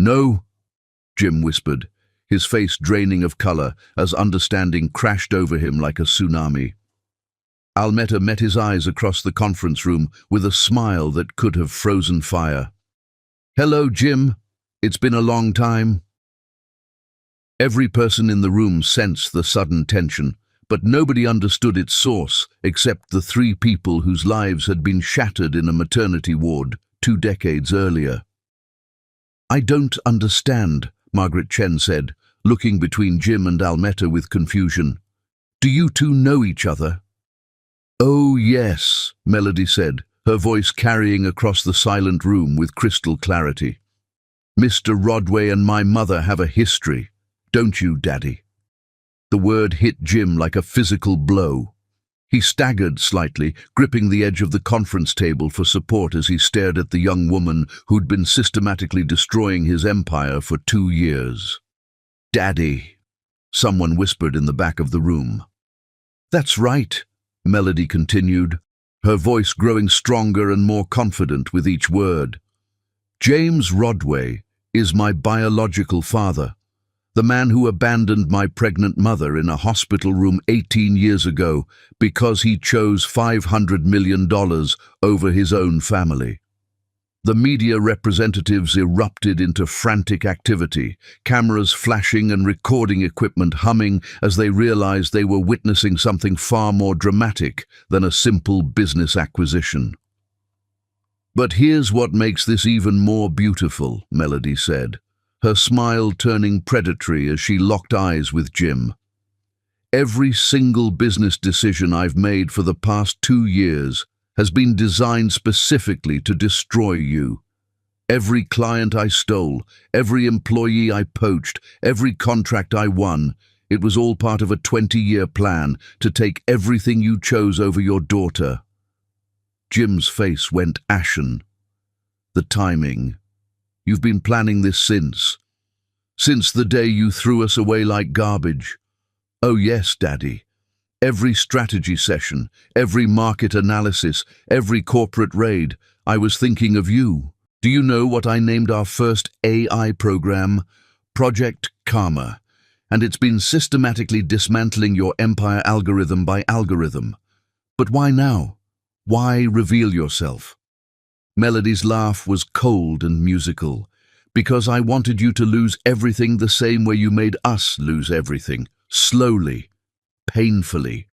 "No," Jim whispered, his face draining of color as understanding crashed over him like a tsunami. Almeta met his eyes across the conference room with a smile that could have frozen fire. "Hello, Jim. It's been a long time." Every person in the room sensed the sudden tension, but nobody understood its source except the 3 people whose lives had been shattered in a maternity ward 2 decades earlier. "I don't understand," Margaret Chen said, looking between Jim and Almeta with confusion. "Do you two know each other?" "Oh, yes," Melody said, her voice carrying across the silent room with crystal clarity. "Mr. Rodway and my mother have a history, don't you, Daddy?" The word hit Jim like a physical blow. He staggered slightly, gripping the edge of the conference table for support as he stared at the young woman who'd been systematically destroying his empire for 2 years. "Daddy," someone whispered in the back of the room. "That's right," Melody continued, her voice growing stronger and more confident with each word. "James Rodway is my biological father. The man who abandoned my pregnant mother in a hospital room 18 years ago because he chose $500 million over his own family." The media representatives erupted into frantic activity, cameras flashing and recording equipment humming as they realized they were witnessing something far more dramatic than a simple business acquisition. "But here's what makes this even more beautiful," Melody said, her smile turning predatory as she locked eyes with Jim. "Every single business decision I've made for the past 2 years has been designed specifically to destroy you. Every client I stole, every employee I poached, every contract I won, it was all part of a 20-year plan to take everything you chose over your daughter." Jim's face went ashen. "The timing. You've been planning this since the day you threw us away like garbage." "Oh yes, Daddy. Every strategy session, every market analysis, every corporate raid, I was thinking of you. Do you know what I named our first AI program? Project Karma. And it's been systematically dismantling your empire algorithm by algorithm. But why now? Why reveal yourself?" Melody's laugh was cold and musical. "Because I wanted you to lose everything the same way you made us lose everything. Slowly. Painfully.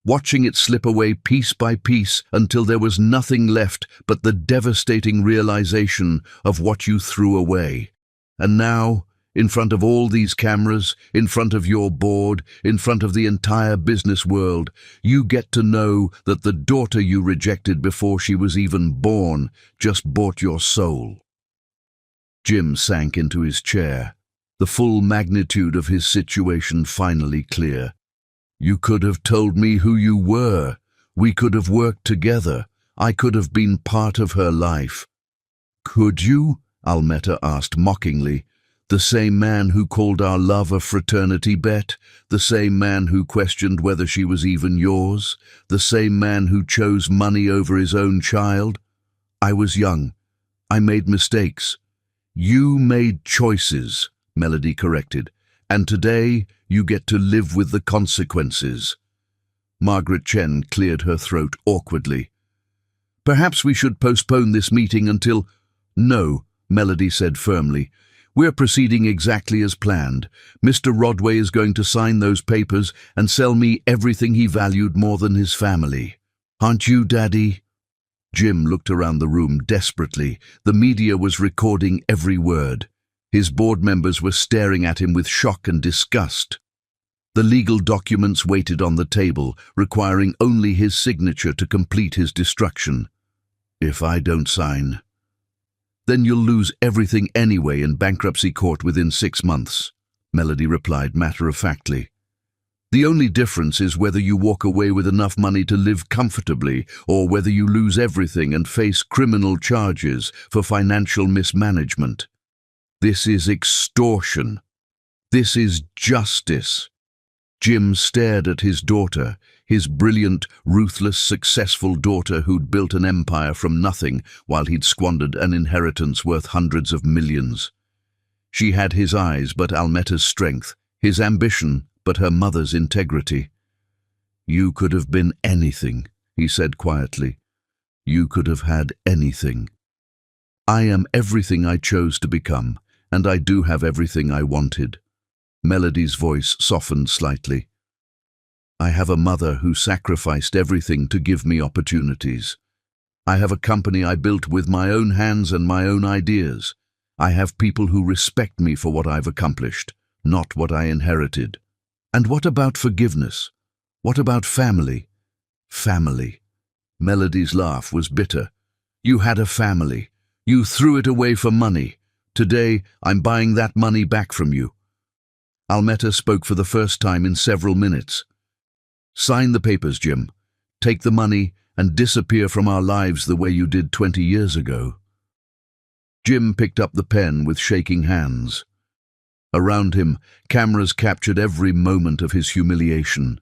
Watching it slip away piece by piece until there was nothing left but the devastating realization of what you threw away. And now, in front of all these cameras, in front of your board, in front of the entire business world, you get to know that the daughter you rejected before she was even born just bought your soul." Jim sank into his chair, the full magnitude of his situation finally clear. "You could have told me who you were. We could have worked together. I could have been part of her life." "Could you?" Almeta asked mockingly. "The same man who called our love a fraternity bet? The same man who questioned whether she was even yours? The same man who chose money over his own child?" "I was young. I made mistakes." "You made choices," Melody corrected, "and today you get to live with the consequences." Margaret Chen cleared her throat awkwardly. "Perhaps we should postpone this meeting until—" "No," Melody said firmly. "We're proceeding exactly as planned. Mr. Rodway is going to sign those papers and sell me everything he valued more than his family. Aren't you, Daddy?" Jim looked around the room desperately. The media was recording every word. His board members were staring at him with shock and disgust. The legal documents waited on the table, requiring only his signature to complete his destruction. "If I don't sign, then you'll lose everything anyway in bankruptcy court within 6 months," Melody replied matter-of-factly. "The only difference is whether you walk away with enough money to live comfortably or whether you lose everything and face criminal charges for financial mismanagement. This is extortion. This is justice." Jim stared at his daughter, his brilliant, ruthless, successful daughter who'd built an empire from nothing while he'd squandered an inheritance worth hundreds of millions. She had his eyes but Almeta's strength, his ambition but her mother's integrity. "You could have been anything," he said quietly. "You could have had anything. I am everything I chose to become, and I do have everything I wanted." Melody's voice softened slightly. "I have a mother who sacrificed everything to give me opportunities. I have a company I built with my own hands and my own ideas. I have people who respect me for what I've accomplished, not what I inherited. And what about forgiveness? What about family?" "Family." Melody's laugh was bitter. "You had a family. You threw it away for money. Today, I'm buying that money back from you." Almeta spoke for the first time in several minutes. "Sign the papers, Jim. Take the money and disappear from our lives the way you did 20 years ago." Jim picked up the pen with shaking hands. Around him, cameras captured every moment of his humiliation.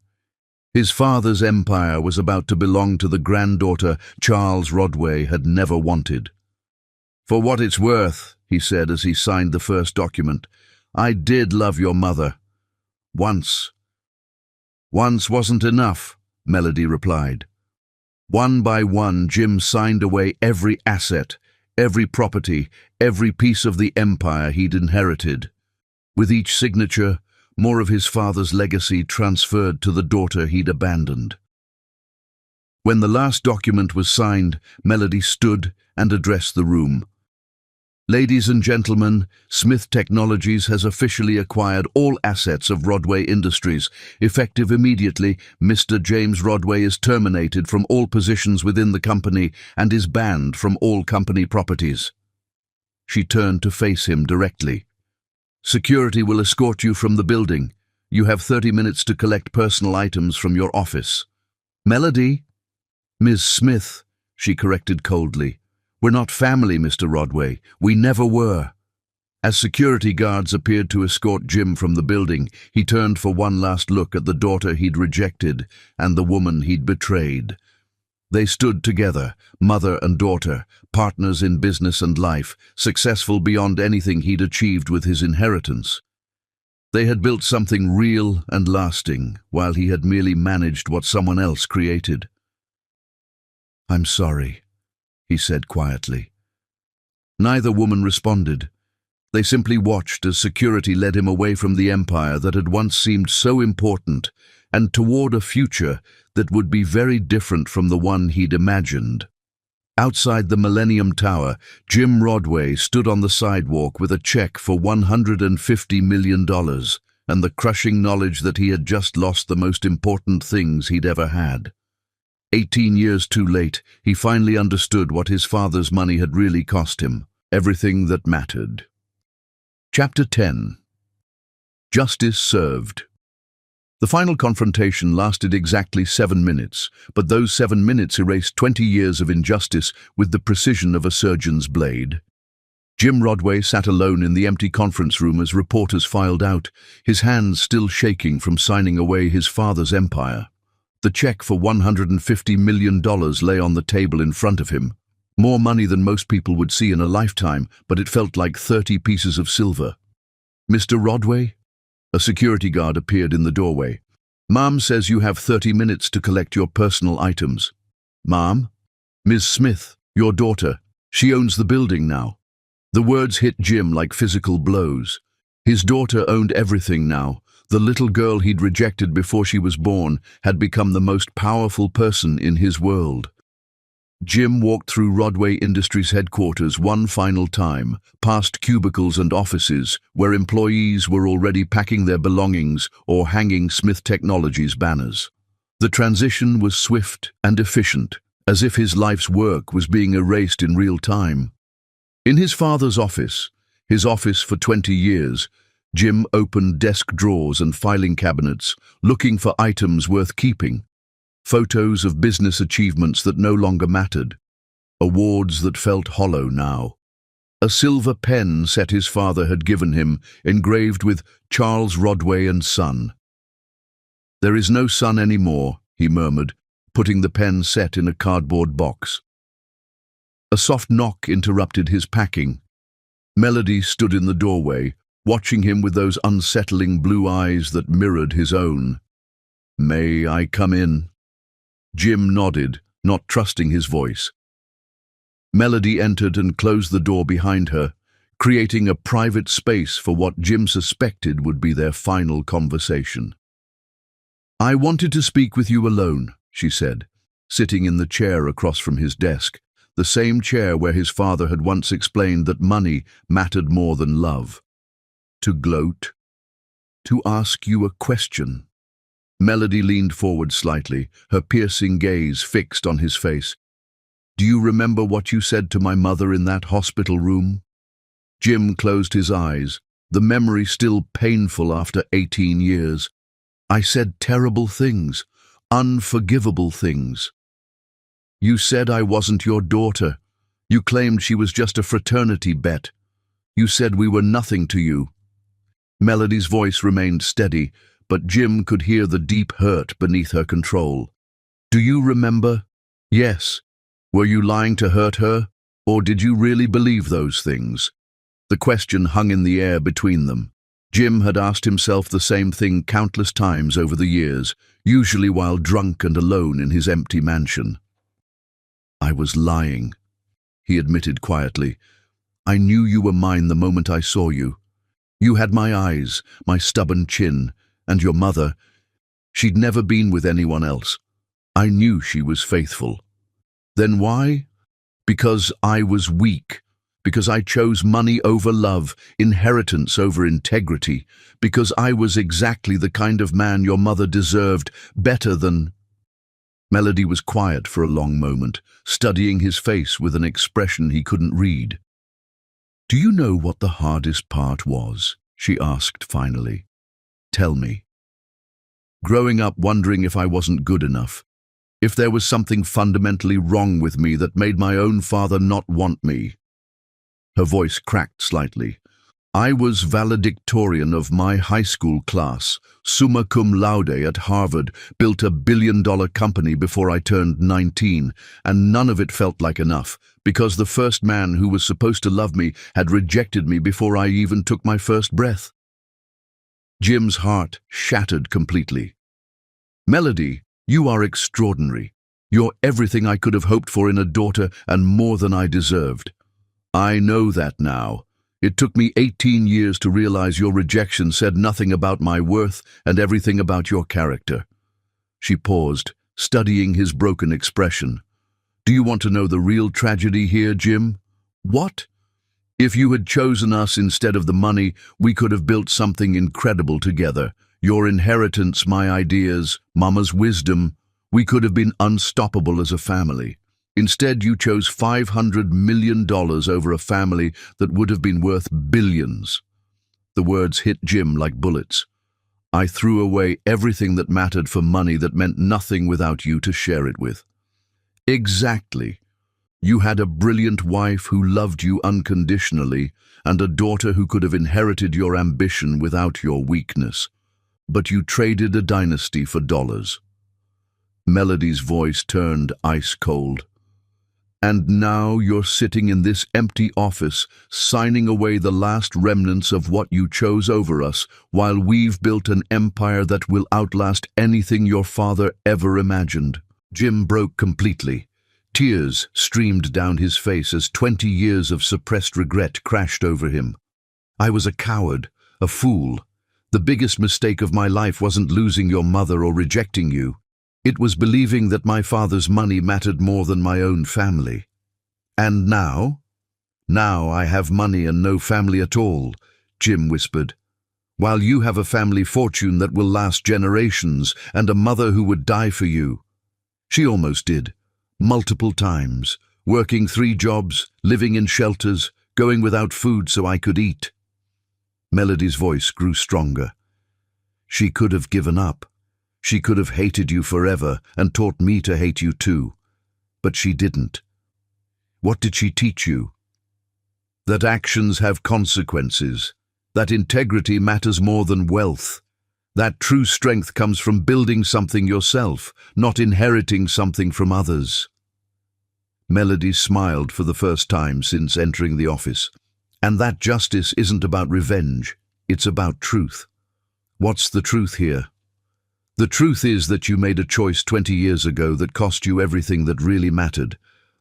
His father's empire was about to belong to the granddaughter Charles Rodway had never wanted. "For what it's worth," he said as he signed the first document, "I did love your mother. Once." "Once wasn't enough," Melody replied. One by one, Jim signed away every asset, every property, every piece of the empire he'd inherited. With each signature, more of his father's legacy transferred to the daughter he'd abandoned. When the last document was signed, Melody stood and addressed the room. Ladies and gentlemen, Smith Technologies has officially acquired all assets of Rodway Industries. Effective immediately, Mr. James Rodway is terminated from all positions within the company and is banned from all company properties. She turned to face him directly. Security will escort you from the building. You have 30 minutes to collect personal items from your office. Melody? Ms. Smith, she corrected coldly. We're not family, Mr. Rodway. We never were. As security guards appeared to escort Jim from the building, he turned for one last look at the daughter he'd rejected and the woman he'd betrayed. They stood together, mother and daughter, partners in business and life, successful beyond anything he'd achieved with his inheritance. They had built something real and lasting, while he had merely managed what someone else created. "I'm sorry," he said quietly. Neither woman responded. They simply watched as security led him away from the empire that had once seemed so important and toward a future that would be very different from the one he'd imagined. Outside the Millennium Tower, Jim Rodway stood on the sidewalk with a check for $150 million and the crushing knowledge that he had just lost the most important things he'd ever had. 18 years too late, he finally understood what his father's money had really cost him, everything that mattered. Chapter 10. Justice Served. The final confrontation lasted exactly 7 minutes, but those 7 minutes erased 20 years of injustice with the precision of a surgeon's blade. Jim Rodway sat alone in the empty conference room as reporters filed out, his hands still shaking from signing away his father's empire. The check for $150 million lay on the table in front of him. More money than most people would see in a lifetime, but it felt like 30 pieces of silver. "Mr. Rodway?" A security guard appeared in the doorway. "Mom says you have 30 minutes to collect your personal items." "Mom?" "Ms. Smith, your daughter. She owns the building now." The words hit Jim like physical blows. His daughter owned everything now. The little girl he'd rejected before she was born had become the most powerful person in his world. Jim walked through Rodway Industries headquarters one final time, past cubicles and offices where employees were already packing their belongings or hanging Smith Technologies banners. The transition was swift and efficient, as if his life's work was being erased in real time. In his father's office, his office for 20 years, Jim opened desk drawers and filing cabinets, looking for items worth keeping. Photos of business achievements that no longer mattered. Awards that felt hollow now. A silver pen set his father had given him, engraved with Charles Rodway and Son. "There is no son anymore," he murmured, putting the pen set in a cardboard box. A soft knock interrupted his packing. Melody stood in the doorway, watching him with those unsettling blue eyes that mirrored his own. "May I come in?" Jim nodded, not trusting his voice. Melody entered and closed the door behind her, creating a private space for what Jim suspected would be their final conversation. "I wanted to speak with you alone," she said, sitting in the chair across from his desk, the same chair where his father had once explained that money mattered more than love. "To gloat? To ask you a question?" Melody leaned forward slightly, her piercing gaze fixed on his face. "Do you remember what you said to my mother in that hospital room?" Jim closed his eyes, the memory still painful after 18 years. "I said terrible things, unforgivable things. You said I wasn't your daughter. You claimed she was just a fraternity bet. You said we were nothing to you." Melody's voice remained steady, but Jim could hear the deep hurt beneath her control. "Do you remember?" "Yes. Were you lying to hurt her, or did you really believe those things?" The question hung in the air between them. Jim had asked himself the same thing countless times over the years, usually while drunk and alone in his empty mansion. "I was lying." he admitted quietly. "I knew you were mine the moment I saw you. You had my eyes, my stubborn chin, and your mother. She'd never been with anyone else. I knew she was faithful. Then why? Because I was weak. Because I chose money over love, inheritance over integrity. Because I was exactly the kind of man your mother deserved, better than—" Melody was quiet for a long moment, studying his face with an expression he couldn't read. "Do you know what the hardest part was?" she asked finally. "Tell me." "Growing up wondering if I wasn't good enough, if there was something fundamentally wrong with me that made my own father not want me." Her voice cracked slightly. "I was valedictorian of my high school class, summa cum laude at Harvard, built a billion-dollar company before I turned 19, and none of it felt like enough, because the first man who was supposed to love me had rejected me before I even took my first breath." Jim's heart shattered completely. "Melody, you are extraordinary. You're everything I could have hoped for in a daughter and more than I deserved. I know that now. It took me 18 years to realize your rejection said nothing about my worth and everything about your character." She paused, studying his broken expression. "Do you want to know the real tragedy here, Jim? What? If you had chosen us instead of the money, we could have built something incredible together. Your inheritance, my ideas, Mama's wisdom. We could have been unstoppable as a family. Instead, you chose $500 million over a family that would have been worth billions." The words hit Jim like bullets. "I threw away everything that mattered for money that meant nothing without you to share it with." "Exactly. You had a brilliant wife who loved you unconditionally and a daughter who could have inherited your ambition without your weakness. But you traded a dynasty for dollars." Melody's voice turned ice cold. "And now you're sitting in this empty office, signing away the last remnants of what you chose over us, while we've built an empire that will outlast anything your father ever imagined." Jim broke completely. Tears streamed down his face as 20 years of suppressed regret crashed over him. "I was a coward, a fool. The biggest mistake of my life wasn't losing your mother or rejecting you. It was believing that my father's money mattered more than my own family. And now? Now I have money and no family at all," Jim whispered. "While you have a family fortune that will last generations and a mother who would die for you. She almost did, multiple times, working 3 jobs, living in shelters, going without food so I could eat." Melody's voice grew stronger. "She could have given up. She could have hated you forever and taught me to hate you too. But she didn't. What did she teach you? That actions have consequences. That integrity matters more than wealth. That true strength comes from building something yourself, not inheriting something from others." Melody smiled for the first time since entering the office. "And that justice isn't about revenge, it's about truth." "What's the truth here?" "The truth is that you made a choice 20 years ago that cost you everything that really mattered.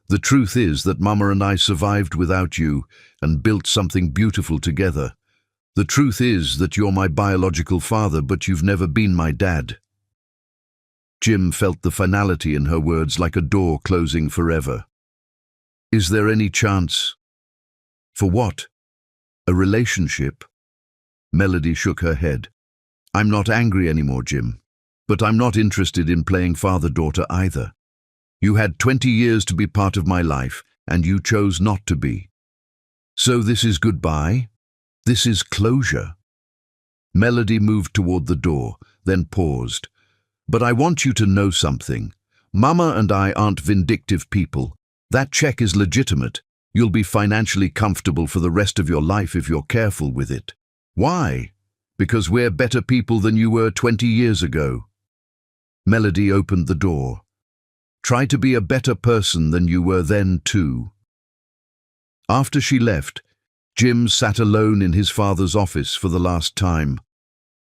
The truth is that Mama and I survived without you and built something beautiful together. The truth is that you're my biological father, but you've never been my dad." Jim felt the finality in her words like a door closing forever. "Is there any chance?" "For what? A relationship?" Melody shook her head. "I'm not angry anymore, Jim. But I'm not interested in playing father-daughter either. You had 20 years to be part of my life, and you chose not to be. So this is goodbye? This is closure." Melody moved toward the door, then paused. "But I want you to know something. Mama and I aren't vindictive people. That check is legitimate. You'll be financially comfortable for the rest of your life if you're careful with it. Why? Because we're better people than you were 20 years ago." Melody opened the door. "Try to be a better person than you were then, too." After she left, Jim sat alone in his father's office for the last time.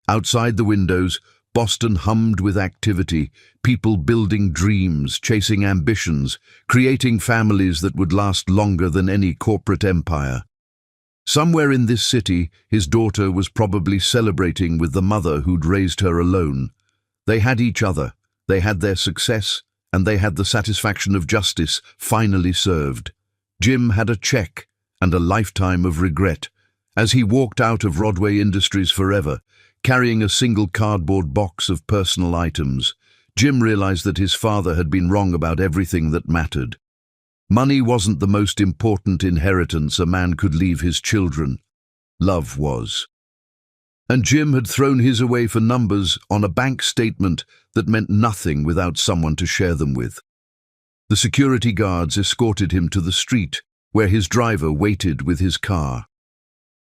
Outside the windows, Boston hummed with activity, people building dreams, chasing ambitions, creating families that would last longer than any corporate empire. Somewhere in this city, his daughter was probably celebrating with the mother who'd raised her alone. They had each other, they had their success, and they had the satisfaction of justice finally served. Jim had a check and a lifetime of regret. As he walked out of Rodway Industries forever, carrying a single cardboard box of personal items, Jim realized that his father had been wrong about everything that mattered. Money wasn't the most important inheritance a man could leave his children. Love was. And Jim had thrown his away for numbers on a bank statement that meant nothing without someone to share them with. The security guards escorted him to the street, where his driver waited with his car.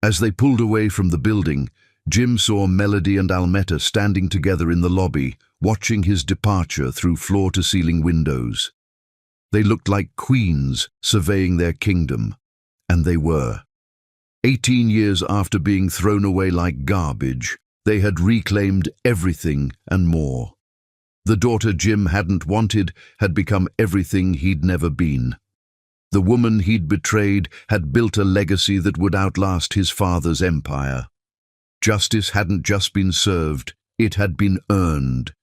As they pulled away from the building, Jim saw Melody and Almetta standing together in the lobby, watching his departure through floor-to-ceiling windows. They looked like queens surveying their kingdom, and they were. 18 years after being thrown away like garbage, they had reclaimed everything and more. The daughter Jim hadn't wanted had become everything he'd never been. The woman he'd betrayed had built a legacy that would outlast his father's empire. Justice hadn't just been served, it had been earned.